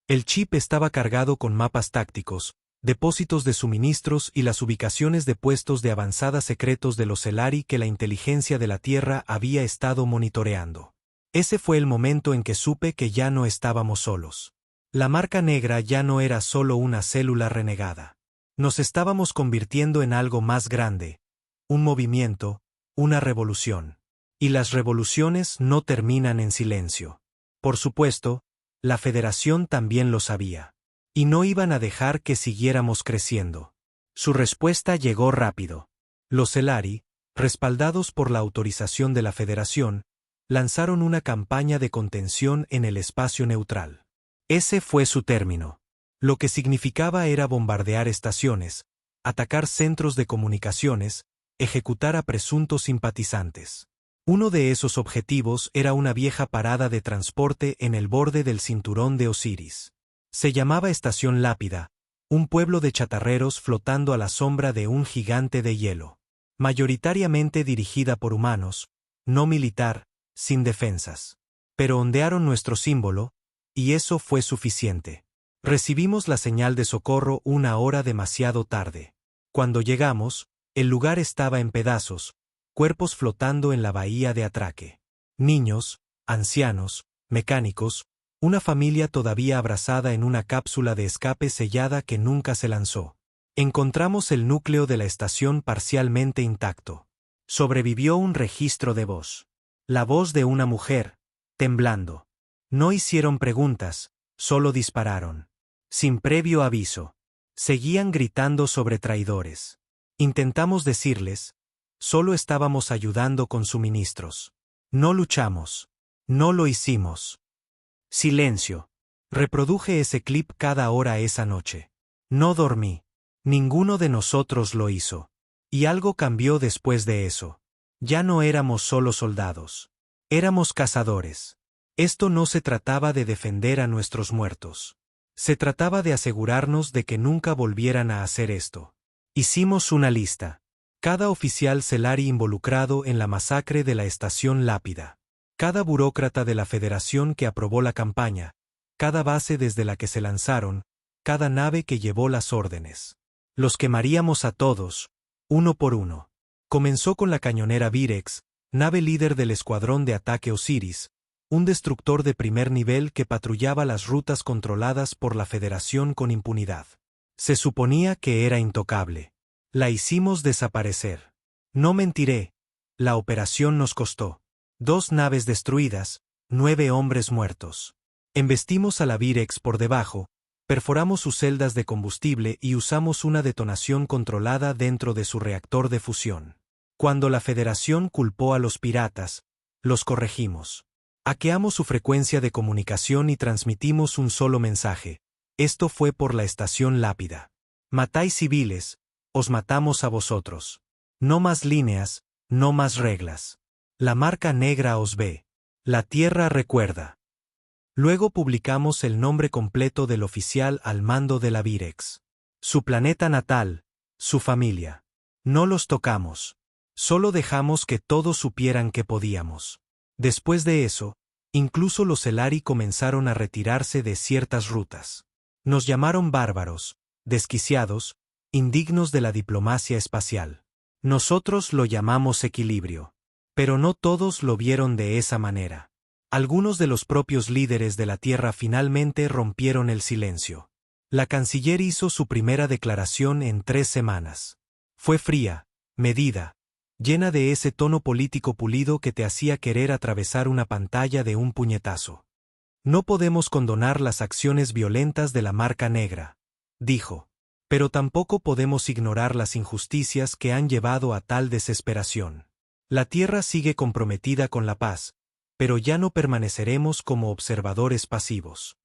El chip estaba cargado con mapas tácticos, depósitos de suministros y las ubicaciones de puestos de avanzada secretos de los Celari que la inteligencia de la Tierra había estado monitoreando. Ese fue el momento en que supe que ya no estábamos solos. La marca negra ya no era solo una célula renegada. Nos estábamos convirtiendo en algo más grande, un movimiento, una revolución. Y las revoluciones no terminan en silencio. Por supuesto, la Federación también lo sabía. Y no iban a dejar que siguiéramos creciendo. Su respuesta llegó rápido. Los Celari, respaldados por la autorización de la Federación, lanzaron una campaña de contención en el espacio neutral. Ese fue su término. Lo que significaba era bombardear estaciones, atacar centros de comunicaciones, ejecutar a presuntos simpatizantes. Uno de esos objetivos era una vieja parada de transporte en el borde del cinturón de Osiris. Se llamaba Estación Lápida, un pueblo de chatarreros flotando a la sombra de un gigante de hielo. Mayoritariamente dirigida por humanos, no militar, sin defensas. Pero ondearon nuestro símbolo, y eso fue suficiente. Recibimos la señal de socorro 1 hora demasiado tarde. Cuando llegamos, el lugar estaba en pedazos, cuerpos flotando en la bahía de Atraque. Niños, ancianos, mecánicos, una familia todavía abrazada en una cápsula de escape sellada que nunca se lanzó. Encontramos el núcleo de la estación parcialmente intacto. Sobrevivió un registro de voz. La voz de una mujer, temblando. No hicieron preguntas, solo dispararon. Sin previo aviso. Seguían gritando sobre traidores. Intentamos decirles, solo estábamos ayudando con suministros. No luchamos. No lo hicimos. Silencio. Reproduje ese clip cada hora esa noche. No dormí. Ninguno de nosotros lo hizo. Y algo cambió después de eso. Ya no éramos solo soldados. Éramos cazadores. Esto no se trataba de defender a nuestros muertos. Se trataba de asegurarnos de que nunca volvieran a hacer esto. Hicimos una lista. Cada oficial Celari involucrado en la masacre de la Estación Lápida. Cada burócrata de la Federación que aprobó la campaña. Cada base desde la que se lanzaron. Cada nave que llevó las órdenes. Los quemaríamos a todos, uno por uno. Comenzó con la cañonera Virex, nave líder del escuadrón de ataque Osiris, un destructor de primer nivel que patrullaba las rutas controladas por la Federación con impunidad. Se suponía que era intocable. La hicimos desaparecer. No mentiré, la operación nos costó 2 naves destruidas, 9 hombres muertos. Embestimos a la Virex por debajo, perforamos sus celdas de combustible y usamos una detonación controlada dentro de su reactor de fusión. Cuando la Federación culpó a los piratas, los corregimos. Hackeamos su frecuencia de comunicación y transmitimos un solo mensaje. Esto fue por la Estación Lápida. Matáis civiles, os matamos a vosotros. No más líneas, no más reglas. La marca negra os ve. La Tierra recuerda. Luego publicamos el nombre completo del oficial al mando de la Virex. Su planeta natal, su familia. No los tocamos. Solo dejamos que todos supieran que podíamos. Después de eso, incluso los Celari comenzaron a retirarse de ciertas rutas. Nos llamaron bárbaros, desquiciados, indignos de la diplomacia espacial. Nosotros lo llamamos equilibrio. Pero no todos lo vieron de esa manera. Algunos de los propios líderes de la Tierra finalmente rompieron el silencio. La canciller hizo su primera declaración en 3 semanas. Fue fría, medida, llena de ese tono político pulido que te hacía querer atravesar una pantalla de un puñetazo. No podemos condonar las acciones violentas de la marca negra, dijo. Pero tampoco podemos ignorar las injusticias que han llevado a tal desesperación. La Tierra sigue comprometida con la paz, pero ya no permaneceremos como observadores pasivos.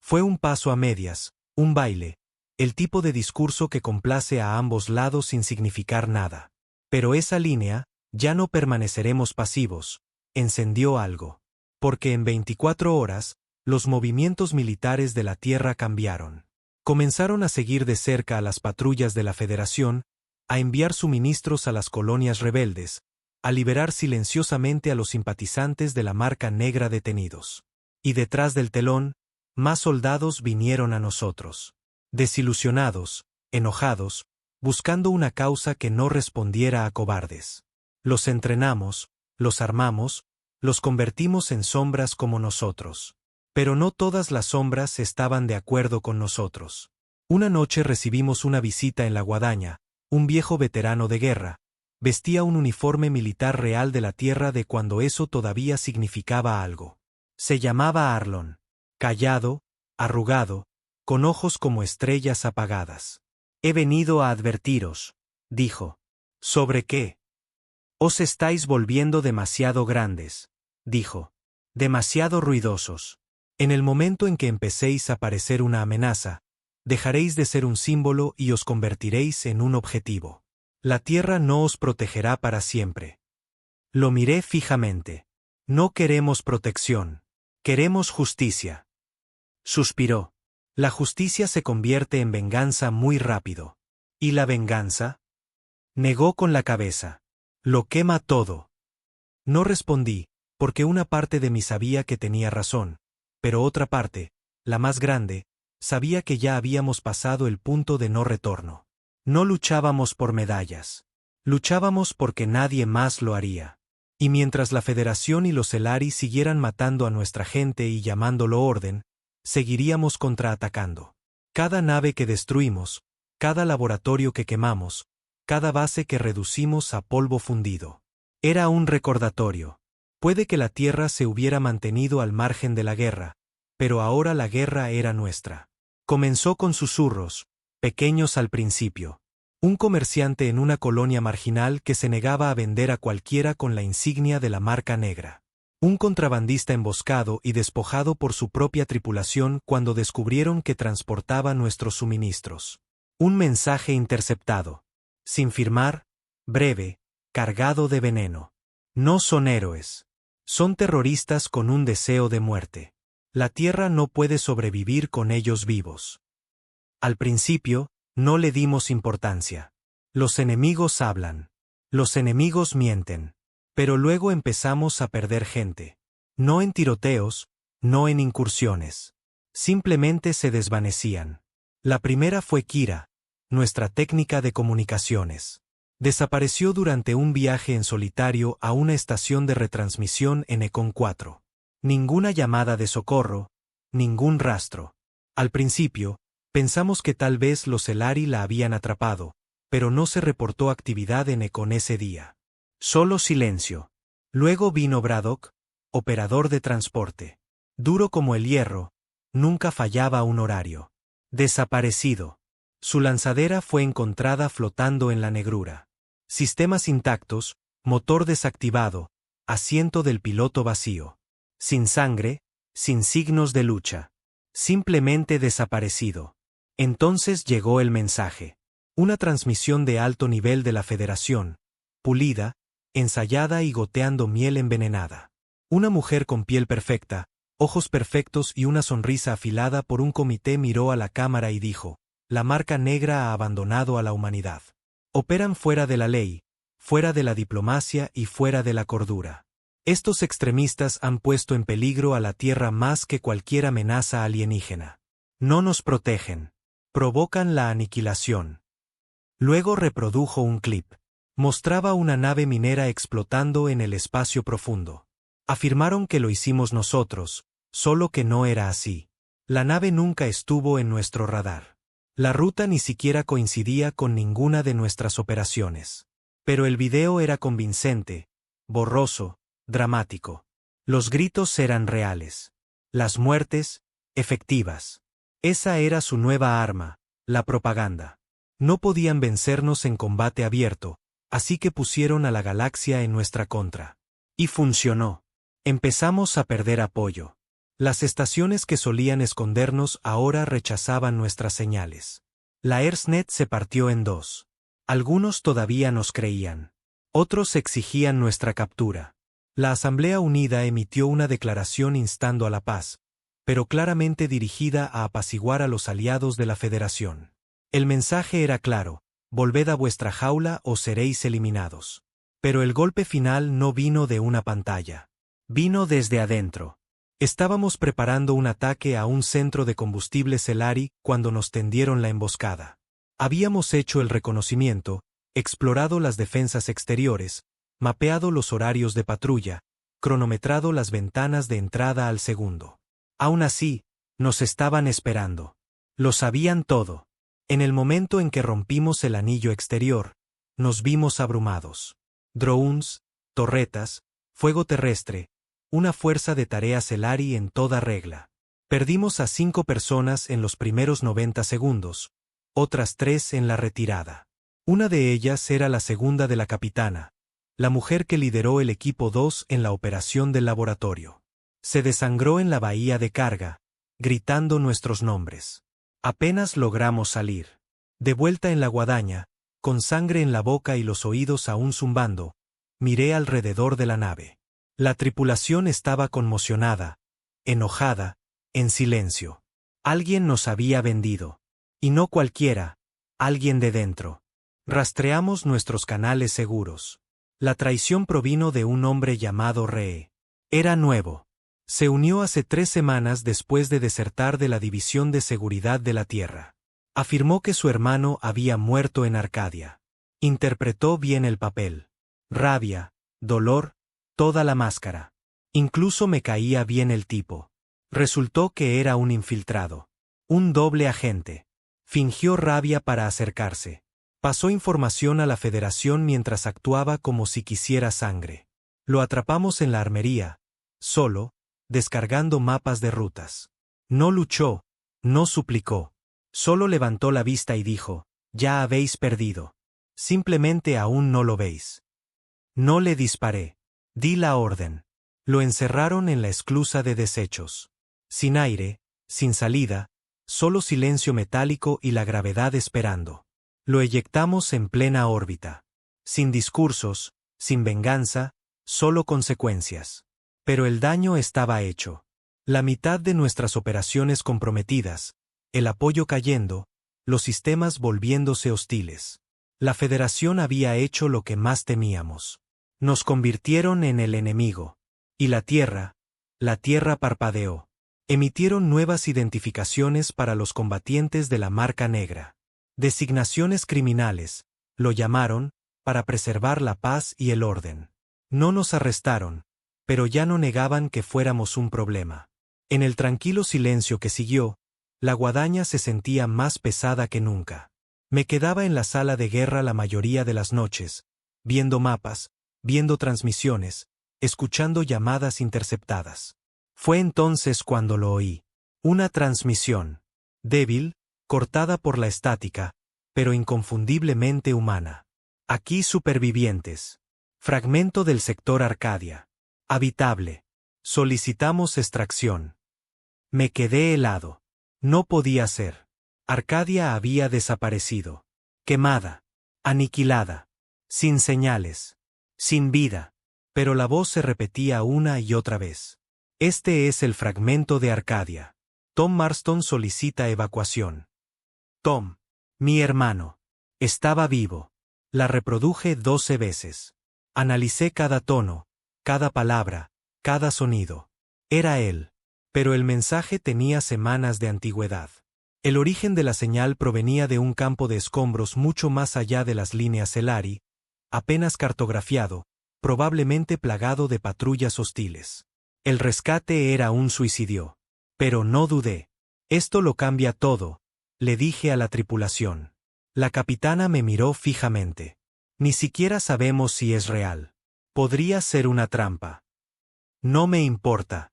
Fue un paso a medias, un baile, el tipo de discurso que complace a ambos lados sin significar nada. Pero esa línea, ya no permaneceremos pasivos, encendió algo. Porque en 24 horas, los movimientos militares de la Tierra cambiaron. Comenzaron a seguir de cerca a las patrullas de la Federación, a enviar suministros a las colonias rebeldes, a liberar silenciosamente a los simpatizantes de la marca negra detenidos. Y detrás del telón, más soldados vinieron a nosotros. Desilusionados, enojados, buscando una causa que no respondiera a cobardes. Los entrenamos, los armamos, los convertimos en sombras como nosotros. Pero no todas las sombras estaban de acuerdo con nosotros. Una noche recibimos una visita en la guadaña, un viejo veterano de guerra. Vestía un uniforme militar real de la Tierra de cuando eso todavía significaba algo. Se llamaba Arlon. Callado, arrugado, con ojos como estrellas apagadas. He venido a advertiros, dijo. ¿Sobre qué? Os estáis volviendo demasiado grandes, dijo. Demasiado ruidosos. En el momento en que empecéis a parecer una amenaza, dejaréis de ser un símbolo y os convertiréis en un objetivo. La Tierra no os protegerá para siempre. Lo miré fijamente. No queremos protección. Queremos justicia. Suspiró. La justicia se convierte en venganza muy rápido. ¿Y la venganza? Negó con la cabeza. Lo quema todo. No respondí, porque una parte de mí sabía que tenía razón, pero otra parte, la más grande, sabía que ya habíamos pasado el punto de no retorno. No luchábamos por medallas. Luchábamos porque nadie más lo haría. Y mientras la Federación y los Elari siguieran matando a nuestra gente y llamándolo orden, seguiríamos contraatacando. Cada nave que destruimos, cada laboratorio que quemamos, cada base que reducimos a polvo fundido. Era un recordatorio. Puede que la Tierra se hubiera mantenido al margen de la guerra, pero ahora la guerra era nuestra. Comenzó con susurros, pequeños al principio. Un comerciante en una colonia marginal que se negaba a vender a cualquiera con la insignia de la marca negra. Un contrabandista emboscado y despojado por su propia tripulación cuando descubrieron que transportaba nuestros suministros. Un mensaje interceptado. Sin firmar, breve, cargado de veneno. No son héroes. Son terroristas con un deseo de muerte. La Tierra no puede sobrevivir con ellos vivos. Al principio, no le dimos importancia. Los enemigos hablan. Los enemigos mienten. Pero luego empezamos a perder gente. No en tiroteos, no en incursiones. Simplemente se desvanecían. La primera fue Kira, nuestra técnica de comunicaciones. Desapareció durante un viaje en solitario a una estación de retransmisión en Econ 4. Ninguna llamada de socorro, ningún rastro. Al principio, pensamos que tal vez los Elari la habían atrapado, pero no se reportó actividad en Econ ese día. Solo silencio. Luego vino Braddock, operador de transporte. Duro como el hierro, nunca fallaba un horario. Desaparecido. Su lanzadera fue encontrada flotando en la negrura. Sistemas intactos, motor desactivado, asiento del piloto vacío. Sin sangre, sin signos de lucha. Simplemente desaparecido. Entonces llegó el mensaje. Una transmisión de alto nivel de la Federación, pulida, ensayada y goteando miel envenenada. Una mujer con piel perfecta, ojos perfectos y una sonrisa afilada por un comité miró a la cámara y dijo: la marca negra ha abandonado a la humanidad. Operan fuera de la ley, fuera de la diplomacia y fuera de la cordura. Estos extremistas han puesto en peligro a la Tierra más que cualquier amenaza alienígena. No nos protegen. Provocan la aniquilación. Luego reprodujo un clip. Mostraba una nave minera explotando en el espacio profundo. Afirmaron que lo hicimos nosotros, solo que no era así. La nave nunca estuvo en nuestro radar. La ruta ni siquiera coincidía con ninguna de nuestras operaciones. Pero el video era convincente, borroso, dramático. Los gritos eran reales. Las muertes, efectivas. Esa era su nueva arma, la propaganda. No podían vencernos en combate abierto, así que pusieron a la galaxia en nuestra contra. Y funcionó. Empezamos a perder apoyo. Las estaciones que solían escondernos ahora rechazaban nuestras señales. La EarthNet se partió en dos. Algunos todavía nos creían. Otros exigían nuestra captura. La Asamblea Unida emitió una declaración instando a la paz, pero claramente dirigida a apaciguar a los aliados de la Federación. El mensaje era claro: volved a vuestra jaula o seréis eliminados. Pero el golpe final no vino de una pantalla. Vino desde adentro. Estábamos preparando un ataque a un centro de combustible Celari cuando nos tendieron la emboscada. Habíamos hecho el reconocimiento, explorado las defensas exteriores, mapeado los horarios de patrulla, cronometrado las ventanas de entrada al segundo. Aún así, nos estaban esperando. Lo sabían todo. En el momento en que rompimos el anillo exterior, nos vimos abrumados. Drones, torretas, fuego terrestre, una fuerza de tarea Celari en toda regla. Perdimos a 5 personas en los primeros 90 segundos, otras 3 en la retirada. Una de ellas era la segunda de la capitana, la mujer que lideró el equipo 2 en la operación del laboratorio. Se desangró en la bahía de carga, gritando nuestros nombres. Apenas logramos salir. De vuelta en la guadaña, con sangre en la boca y los oídos aún zumbando, miré alrededor de la nave. La tripulación estaba conmocionada, enojada, en silencio. Alguien nos había vendido. Y no cualquiera, alguien de dentro. Rastreamos nuestros canales seguros. La traición provino de un hombre llamado Ree. Era nuevo. Se unió hace 3 semanas después de desertar de la División de Seguridad de la Tierra. Afirmó que su hermano había muerto en Arcadia. Interpretó bien el papel. Rabia, dolor, toda la máscara. Incluso me caía bien el tipo. Resultó que era un infiltrado. Un doble agente. Fingió rabia para acercarse. Pasó información a la Federación mientras actuaba como si quisiera sangre. Lo atrapamos en la armería, solo, descargando mapas de rutas. No luchó, no suplicó. Solo levantó la vista y dijo: ya habéis perdido. Simplemente aún no lo veis. No le disparé. Di la orden. Lo encerraron en la esclusa de desechos. Sin aire, sin salida, solo silencio metálico y la gravedad esperando. Lo eyectamos en plena órbita. Sin discursos, sin venganza, solo consecuencias. Pero el daño estaba hecho. La mitad de nuestras operaciones comprometidas, el apoyo cayendo, los sistemas volviéndose hostiles. La Federación había hecho lo que más temíamos. Nos convirtieron en el enemigo. Y la Tierra parpadeó. Emitieron nuevas identificaciones para los combatientes de la Marca Negra. Designaciones criminales, lo llamaron, para preservar la paz y el orden. No nos arrestaron, pero ya no negaban que fuéramos un problema. En el tranquilo silencio que siguió, la guadaña se sentía más pesada que nunca. Me quedaba en la sala de guerra la mayoría de las noches, viendo mapas, viendo transmisiones, escuchando llamadas interceptadas. Fue entonces cuando lo oí. Una transmisión. Débil, cortada por la estática, pero inconfundiblemente humana. Aquí supervivientes. Fragmento del sector Arcadia. Habitable. Solicitamos extracción. Me quedé helado. No podía ser. Arcadia había desaparecido. Quemada. Aniquilada. Sin señales. Sin vida. Pero la voz se repetía una y otra vez. Este es el fragmento de Arcadia. Tom Marston solicita evacuación. Tom, mi hermano. Estaba vivo. La reproduje 12 veces. Analicé cada tono, cada palabra, cada sonido. Era él. Pero el mensaje tenía semanas de antigüedad. El origen de la señal provenía de un campo de escombros mucho más allá de las líneas Celari, apenas cartografiado, probablemente plagado de patrullas hostiles. El rescate era un suicidio. Pero no dudé. Esto lo cambia todo, le dije a la tripulación. La capitana me miró fijamente. Ni siquiera sabemos si es real. Podría ser una trampa. No me importa.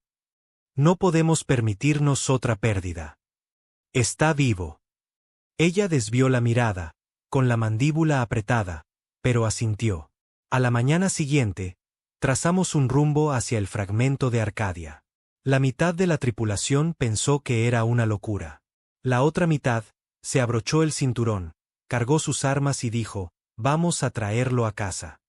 No podemos permitirnos otra pérdida. Está vivo. Ella desvió la mirada, con la mandíbula apretada, pero asintió. A la mañana siguiente, trazamos un rumbo hacia el fragmento de Arcadia. La mitad de la tripulación pensó que era una locura. La otra mitad se abrochó el cinturón, cargó sus armas y dijo, vamos a traerlo a casa.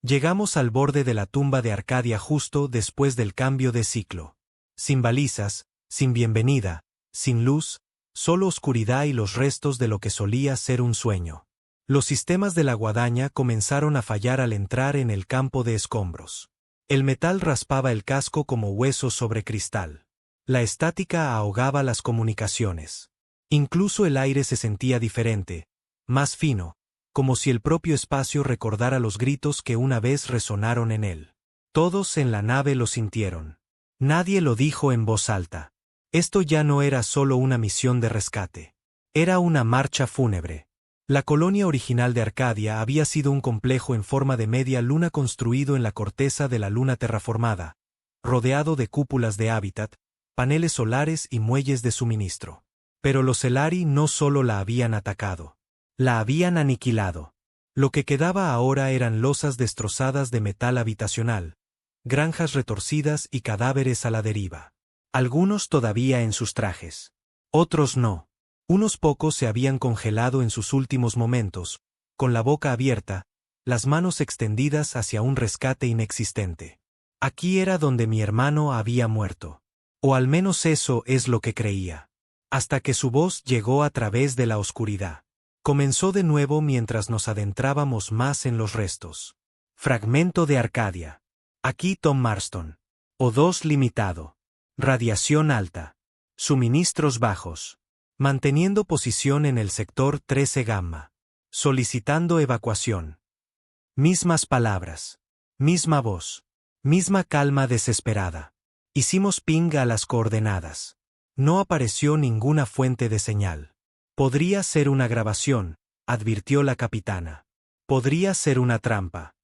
Llegamos al borde de la tumba de Arcadia justo después del cambio de ciclo. Sin balizas, sin bienvenida, sin luz, solo oscuridad y los restos de lo que solía ser un sueño. Los sistemas de la guadaña comenzaron a fallar al entrar en el campo de escombros. El metal raspaba el casco como hueso sobre cristal. La estática ahogaba las comunicaciones. Incluso el aire se sentía diferente, más fino, como si el propio espacio recordara los gritos que una vez resonaron en él. Todos en la nave lo sintieron. Nadie lo dijo en voz alta. Esto ya no era solo una misión de rescate. Era una marcha fúnebre. La colonia original de Arcadia había sido un complejo en forma de media luna construido en la corteza de la luna terraformada, rodeado de cúpulas de hábitat, paneles solares y muelles de suministro. Pero los Celari no solo la habían atacado. La habían aniquilado. Lo que quedaba ahora eran losas destrozadas de metal habitacional, granjas retorcidas y cadáveres a la deriva. Algunos todavía en sus trajes. Otros no. Unos pocos se habían congelado en sus últimos momentos, con la boca abierta, las manos extendidas hacia un rescate inexistente. Aquí era donde mi hermano había muerto. O al menos eso es lo que creía. Hasta que su voz llegó a través de la oscuridad. Comenzó de nuevo mientras nos adentrábamos más en los restos. Fragmento de Arcadia. Aquí Tom Marston. O2 limitado. Radiación alta. Suministros bajos. Manteniendo posición en el sector 13 gamma. Solicitando evacuación. Mismas palabras. Misma voz. Misma calma desesperada. Hicimos ping a las coordenadas. No apareció ninguna fuente de señal. Podría ser una grabación, advirtió la capitana. Podría ser una trampa.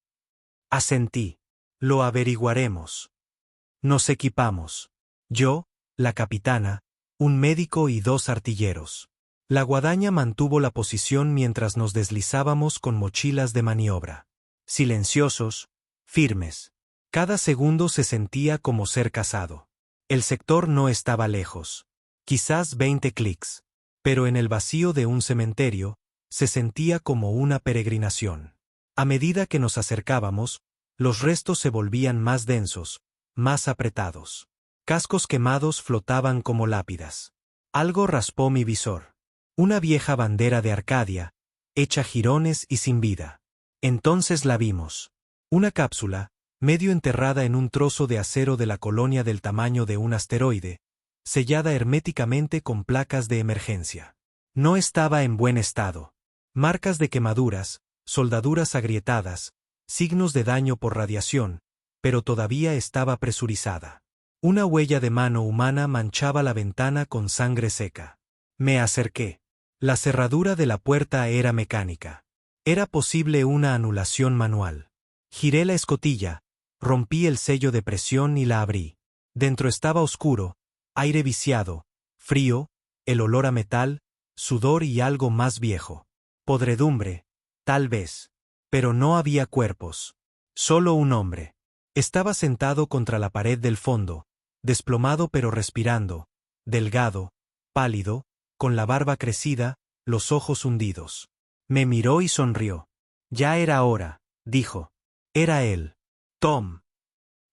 Asentí. Lo averiguaremos. Nos equipamos. Yo, la capitana, un médico y 2 artilleros. La guadaña mantuvo la posición mientras nos deslizábamos con mochilas de maniobra. Silenciosos, firmes. Cada segundo se sentía como ser cazado. El sector no estaba lejos. Quizás 20 clics. Pero en el vacío de un cementerio, se sentía como una peregrinación. A medida que nos acercábamos, los restos se volvían más densos, más apretados. Cascos quemados flotaban como lápidas. Algo raspó mi visor. Una vieja bandera de Arcadia, hecha jirones y sin vida. Entonces la vimos. Una cápsula, medio enterrada en un trozo de acero de la colonia del tamaño de un asteroide, sellada herméticamente con placas de emergencia. No estaba en buen estado. Marcas de quemaduras, soldaduras agrietadas, signos de daño por radiación, pero todavía estaba presurizada. Una huella de mano humana manchaba la ventana con sangre seca. Me acerqué. La cerradura de la puerta era mecánica. Era posible una anulación manual. Giré la escotilla, rompí el sello de presión y la abrí. Dentro estaba oscuro, aire viciado, frío, el olor a metal, sudor y algo más viejo. Podredumbre, tal vez. Pero no había cuerpos. Solo un hombre. Estaba sentado contra la pared del fondo, desplomado pero respirando, delgado, pálido, con la barba crecida, los ojos hundidos. Me miró y sonrió. Ya era hora, dijo. Era él. Tom.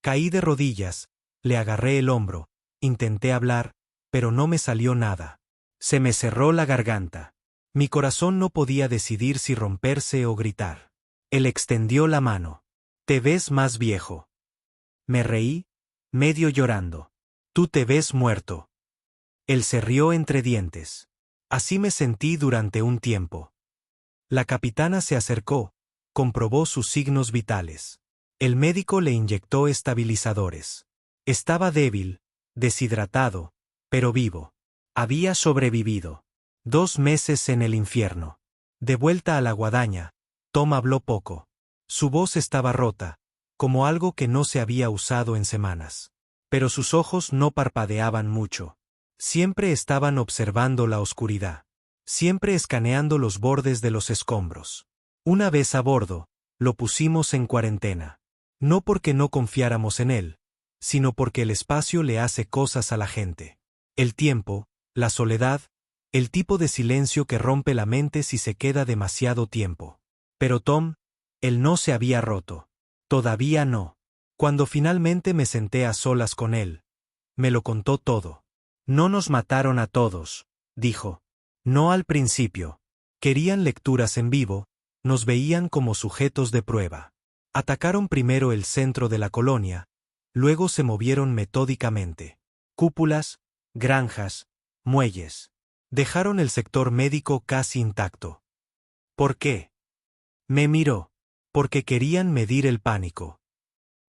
Caí de rodillas, le agarré el hombro, intenté hablar, pero no me salió nada. Se me cerró la garganta. Mi corazón no podía decidir si romperse o gritar. Él extendió la mano. Te ves más viejo. Me reí, medio llorando. Tú te ves muerto. Él se rió entre dientes. Así me sentí durante un tiempo. La capitana se acercó, comprobó sus signos vitales. El médico le inyectó estabilizadores. Estaba débil, deshidratado, pero vivo. Había sobrevivido. 2 meses en el infierno. De vuelta a la guadaña, Tom habló poco. Su voz estaba rota, como algo que no se había usado en semanas. Pero sus ojos no parpadeaban mucho. Siempre estaban observando la oscuridad. Siempre escaneando los bordes de los escombros. Una vez a bordo, lo pusimos en cuarentena. No porque no confiáramos en él, sino porque el espacio le hace cosas a la gente. El tiempo, la soledad, el tipo de silencio que rompe la mente si se queda demasiado tiempo. Pero Tom, él no se había roto. Todavía no. Cuando finalmente me senté a solas con él, me lo contó todo. No nos mataron a todos, dijo. No al principio. Querían lecturas en vivo, nos veían como sujetos de prueba. Atacaron primero el centro de la colonia, luego se movieron metódicamente. Cúpulas, granjas, muelles. Dejaron el sector médico casi intacto. ¿Por qué? Me miró. Porque querían medir el pánico.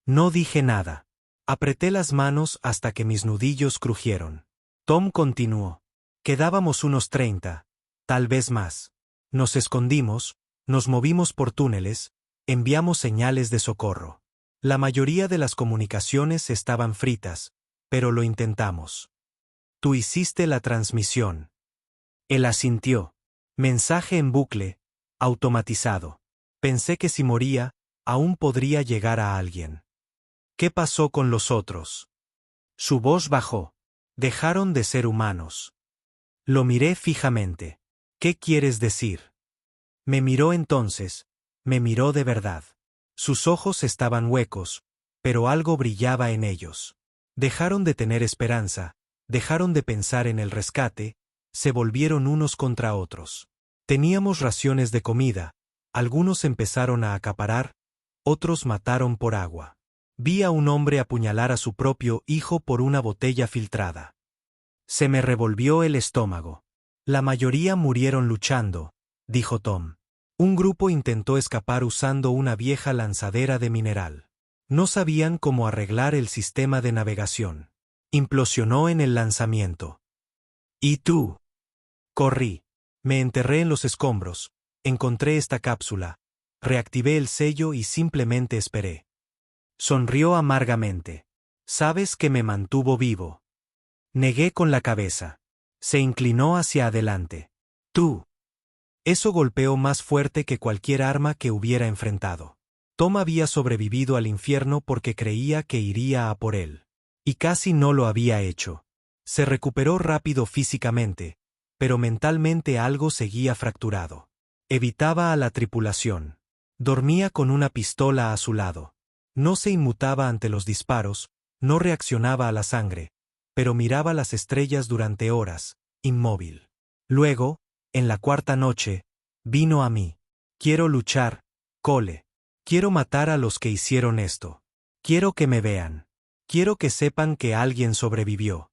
No dije nada. Apreté las manos hasta que mis nudillos crujieron. Tom continuó. Quedábamos unos 30, tal vez más. Nos escondimos, nos movimos por túneles, enviamos señales de socorro. La mayoría de las comunicaciones estaban fritas, pero lo intentamos. Tú hiciste la transmisión. Él asintió. Mensaje en bucle, automatizado. Pensé que si moría, aún podría llegar a alguien. ¿Qué pasó con los otros? Su voz bajó. Dejaron de ser humanos. Lo miré fijamente. ¿Qué quieres decir? Me miró entonces, me miró de verdad. Sus ojos estaban huecos, pero algo brillaba en ellos. Dejaron de tener esperanza, dejaron de pensar en el rescate, se volvieron unos contra otros. Teníamos raciones de comida, algunos empezaron a acaparar, otros mataron por agua. Vi a un hombre apuñalar a su propio hijo por una botella filtrada. Se me revolvió el estómago. La mayoría murieron luchando, dijo Tom. Un grupo intentó escapar usando una vieja lanzadera de mineral. No sabían cómo arreglar el sistema de navegación. Implosionó en el lanzamiento. ¿Y tú? Corrí. Me enterré en los escombros. Encontré esta cápsula. Reactivé el sello y simplemente esperé. Sonrió amargamente. ¿Sabes que me mantuvo vivo? Negué con la cabeza. Se inclinó hacia adelante. Tú. Eso golpeó más fuerte que cualquier arma que hubiera enfrentado. Tom había sobrevivido al infierno porque creía que iría a por él. Y casi no lo había hecho. Se recuperó rápido físicamente, pero mentalmente algo seguía fracturado. Evitaba a la tripulación. Dormía con una pistola a su lado. No se inmutaba ante los disparos, no reaccionaba a la sangre, pero miraba las estrellas durante horas, inmóvil. Luego, en la 4ª noche, vino a mí. Quiero luchar, Cole. Quiero matar a los que hicieron esto. Quiero que me vean. Quiero que sepan que alguien sobrevivió.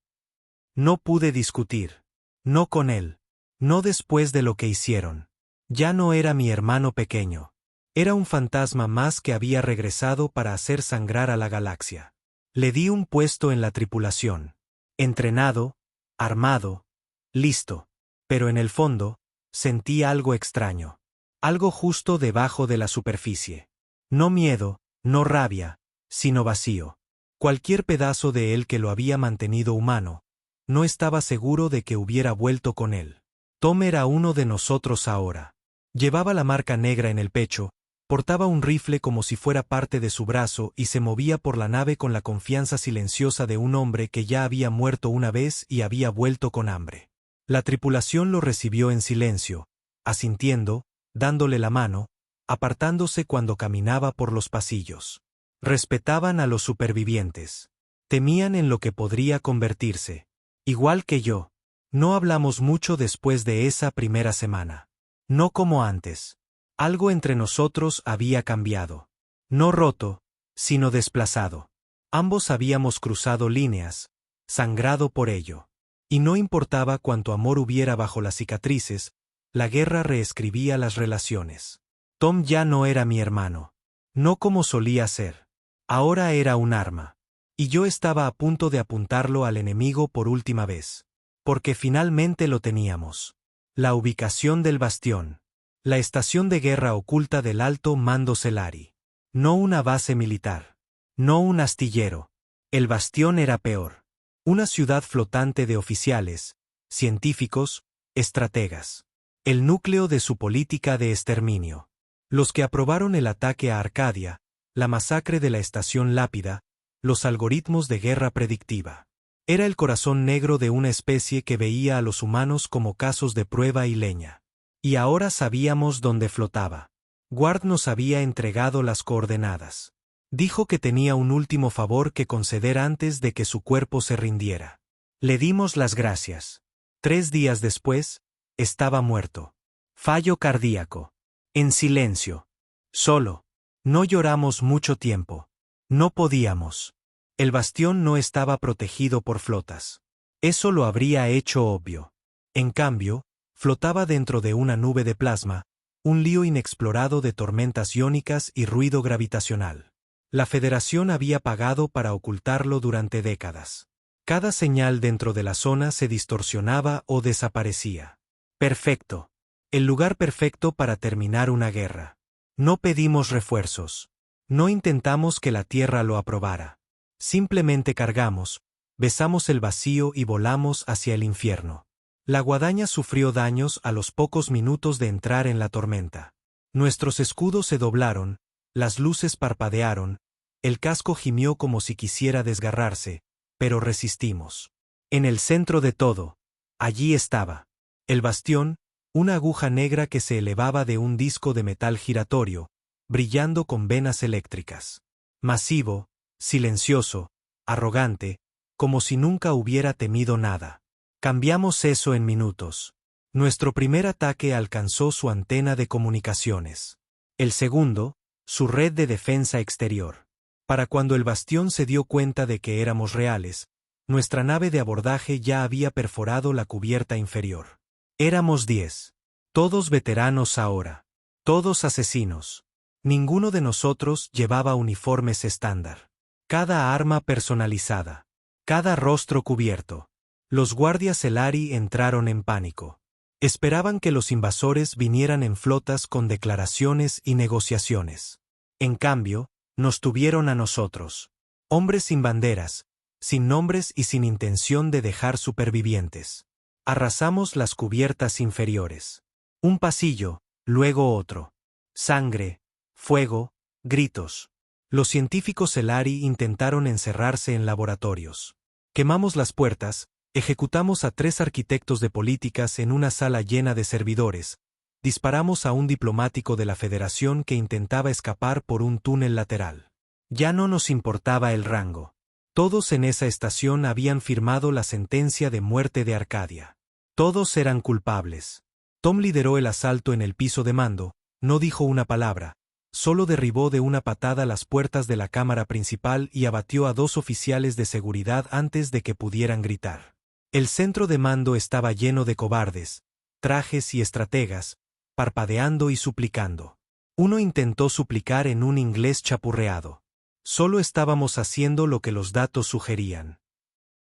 No pude discutir. No con él. No después de lo que hicieron. Ya no era mi hermano pequeño. Era un fantasma más que había regresado para hacer sangrar a la galaxia. Le di un puesto en la tripulación. Entrenado, armado, listo. Pero en el fondo, sentí algo extraño. Algo justo debajo de la superficie. No miedo, no rabia, sino vacío. Cualquier pedazo de él que lo había mantenido humano, no estaba seguro de que hubiera vuelto con él. Tom era uno de nosotros ahora. Llevaba la marca negra en el pecho, portaba un rifle como si fuera parte de su brazo y se movía por la nave con la confianza silenciosa de un hombre que ya había muerto una vez y había vuelto con hambre. La tripulación lo recibió en silencio, asintiendo, dándole la mano, apartándose cuando caminaba por los pasillos. Respetaban a los supervivientes. Temían en lo que podría convertirse. Igual que yo. No hablamos mucho después de esa primera semana. No como antes. Algo entre nosotros había cambiado. No roto, sino desplazado. Ambos habíamos cruzado líneas, sangrado por ello. Y no importaba cuánto amor hubiera bajo las cicatrices, la guerra reescribía las relaciones. Tom ya no era mi hermano. No como solía ser. Ahora era un arma. Y yo estaba a punto de apuntarlo al enemigo por última vez. Porque finalmente lo teníamos. La ubicación del bastión. La estación de guerra oculta del Alto Mando Celari. No una base militar. No un astillero. El bastión era peor. Una ciudad flotante de oficiales, científicos, estrategas. El núcleo de su política de exterminio. Los que aprobaron el ataque a Arcadia, la masacre de la estación Lápida, los algoritmos de guerra predictiva. Era el corazón negro de una especie que veía a los humanos como casos de prueba y leña. Y ahora sabíamos dónde flotaba. Ward nos había entregado las coordenadas. Dijo que tenía un último favor que conceder antes de que su cuerpo se rindiera. Le dimos las gracias. 3 días después, estaba muerto. Fallo cardíaco. En silencio. Solo. No lloramos mucho tiempo. No podíamos. El bastión no estaba protegido por flotas. Eso lo habría hecho obvio. En cambio, flotaba dentro de una nube de plasma, un lío inexplorado de tormentas iónicas y ruido gravitacional. La Federación había pagado para ocultarlo durante décadas. Cada señal dentro de la zona se distorsionaba o desaparecía. Perfecto. El lugar perfecto para terminar una guerra. No pedimos refuerzos. No intentamos que la Tierra lo aprobara. Simplemente cargamos, besamos el vacío y volamos hacia el infierno. La guadaña sufrió daños a los pocos minutos de entrar en la tormenta. Nuestros escudos se doblaron, las luces parpadearon, el casco gimió como si quisiera desgarrarse, pero resistimos. En el centro de todo, allí estaba. El bastión, una aguja negra que se elevaba de un disco de metal giratorio, brillando con venas eléctricas. Masivo, silencioso, arrogante, como si nunca hubiera temido nada. Cambiamos eso en minutos. Nuestro primer ataque alcanzó su antena de comunicaciones. El segundo, su red de defensa exterior. Para cuando el bastión se dio cuenta de que éramos reales, nuestra nave de abordaje ya había perforado la cubierta inferior. Éramos 10. Todos veteranos ahora. Todos asesinos. Ninguno de nosotros llevaba uniformes estándar. Cada arma personalizada. Cada rostro cubierto. Los guardias Celari entraron en pánico. Esperaban que los invasores vinieran en flotas con declaraciones y negociaciones. En cambio, nos tuvieron a nosotros. Hombres sin banderas, sin nombres y sin intención de dejar supervivientes. Arrasamos las cubiertas inferiores. Un pasillo, luego otro. Sangre, fuego, gritos. Los científicos Celari intentaron encerrarse en laboratorios. Quemamos las puertas, ejecutamos a 3 arquitectos de políticas en una sala llena de servidores, disparamos a un diplomático de la Federación que intentaba escapar por un túnel lateral. Ya no nos importaba el rango. Todos en esa estación habían firmado la sentencia de muerte de Arcadia. Todos eran culpables. Tom lideró el asalto en el piso de mando, no dijo una palabra, solo derribó de una patada las puertas de la cámara principal y abatió a 2 oficiales de seguridad antes de que pudieran gritar. El centro de mando estaba lleno de cobardes, trajes y estrategas, parpadeando y suplicando. Uno intentó suplicar en un inglés chapurreado. Solo estábamos haciendo lo que los datos sugerían.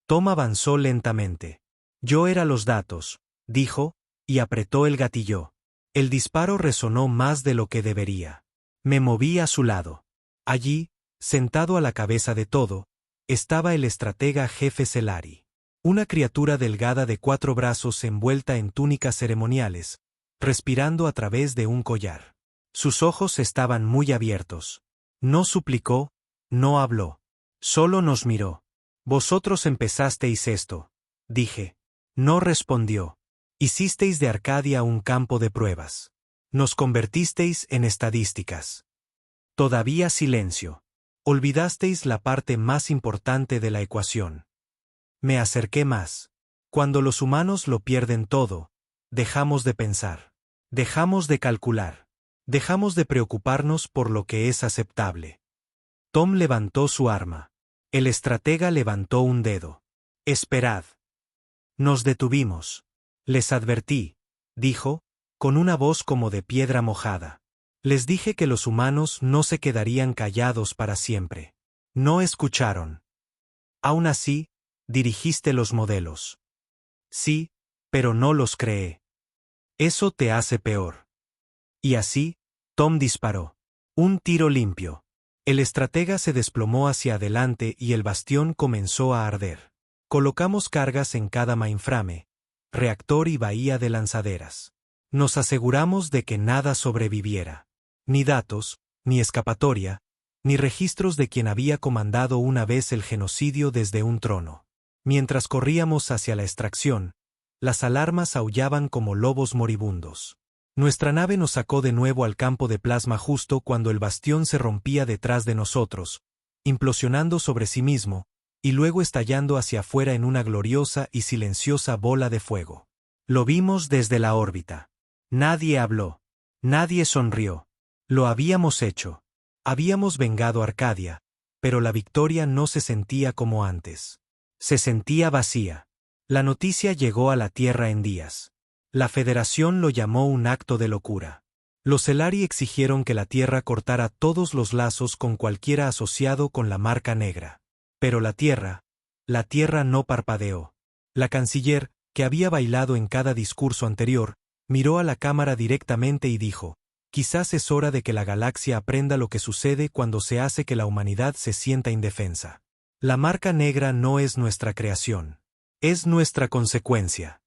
Tom avanzó lentamente. Yo era los datos, dijo, y apretó el gatillo. El disparo resonó más de lo que debería. Me moví a su lado. Allí, sentado a la cabeza de todo, estaba el estratega jefe Celari. Una criatura delgada de 4 brazos envuelta en túnicas ceremoniales, respirando a través de un collar. Sus ojos estaban muy abiertos. No suplicó, no habló. Solo nos miró. Vosotros empezasteis esto, dije. No respondió. Hicisteis de Arcadia un campo de pruebas. Nos convertisteis en estadísticas. Todavía silencio. Olvidasteis la parte más importante de la ecuación. Me acerqué más. Cuando los humanos lo pierden todo, dejamos de pensar. Dejamos de calcular. Dejamos de preocuparnos por lo que es aceptable. Tom levantó su arma. El estratega levantó un dedo. Esperad. Nos detuvimos. Les advertí, dijo, con una voz como de piedra mojada. Les dije que los humanos no se quedarían callados para siempre. No escucharon. Aún así, dirigiste los modelos. Sí, pero no los creé. Eso te hace peor. Y así, Tom disparó. Un tiro limpio. El estratega se desplomó hacia adelante y el bastión comenzó a arder. Colocamos cargas en cada mainframe, reactor y bahía de lanzaderas. Nos aseguramos de que nada sobreviviera. Ni datos, ni escapatoria, ni registros de quien había comandado una vez el genocidio desde un trono. Mientras corríamos hacia la extracción, las alarmas aullaban como lobos moribundos. Nuestra nave nos sacó de nuevo al campo de plasma justo cuando el bastión se rompía detrás de nosotros, implosionando sobre sí mismo, y luego estallando hacia afuera en una gloriosa y silenciosa bola de fuego. Lo vimos desde la órbita. Nadie habló. Nadie sonrió. Lo habíamos hecho. Habíamos vengado Arcadia, pero la victoria no se sentía como antes. Se sentía vacía. La noticia llegó a la Tierra en días. La Federación lo llamó un acto de locura. Los Celari exigieron que la Tierra cortara todos los lazos con cualquiera asociado con la marca negra. Pero la Tierra no parpadeó. La canciller, que había bailado en cada discurso anterior, miró a la cámara directamente y dijo: quizás es hora de que la galaxia aprenda lo que sucede cuando se hace que la humanidad se sienta indefensa. La marca negra no es nuestra creación. Es nuestra consecuencia.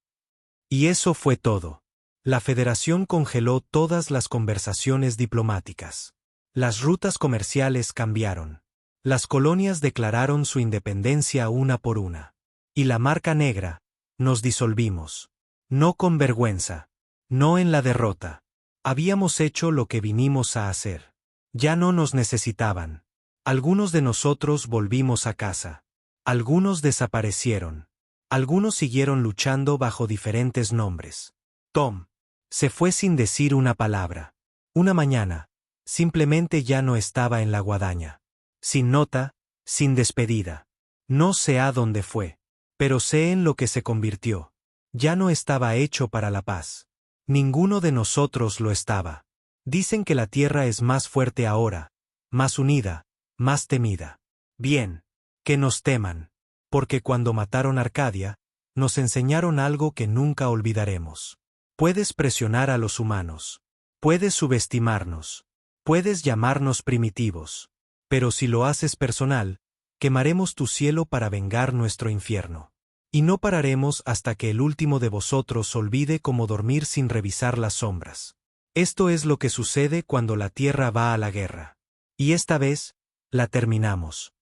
Y eso fue todo. La Federación congeló todas las conversaciones diplomáticas. Las rutas comerciales cambiaron. Las colonias declararon su independencia una por una. Y la marca negra, nos disolvimos. No con vergüenza. No en la derrota. Habíamos hecho lo que vinimos a hacer. Ya no nos necesitaban. Algunos de nosotros volvimos a casa. Algunos desaparecieron. Algunos siguieron luchando bajo diferentes nombres. Tom se fue sin decir una palabra. Una mañana, simplemente ya no estaba en la guadaña. Sin nota, sin despedida. No sé a dónde fue, pero sé en lo que se convirtió. Ya no estaba hecho para la paz. Ninguno de nosotros lo estaba. Dicen que la Tierra es más fuerte ahora, más unida, más temida. Bien, que nos teman. Porque cuando mataron Arcadia, nos enseñaron algo que nunca olvidaremos. Puedes presionar a los humanos. Puedes subestimarnos. Puedes llamarnos primitivos. Pero si lo haces personal, quemaremos tu cielo para vengar nuestro infierno. Y no pararemos hasta que el último de vosotros olvide cómo dormir sin revisar las sombras. Esto es lo que sucede cuando la Tierra va a la guerra. Y esta vez, la terminamos.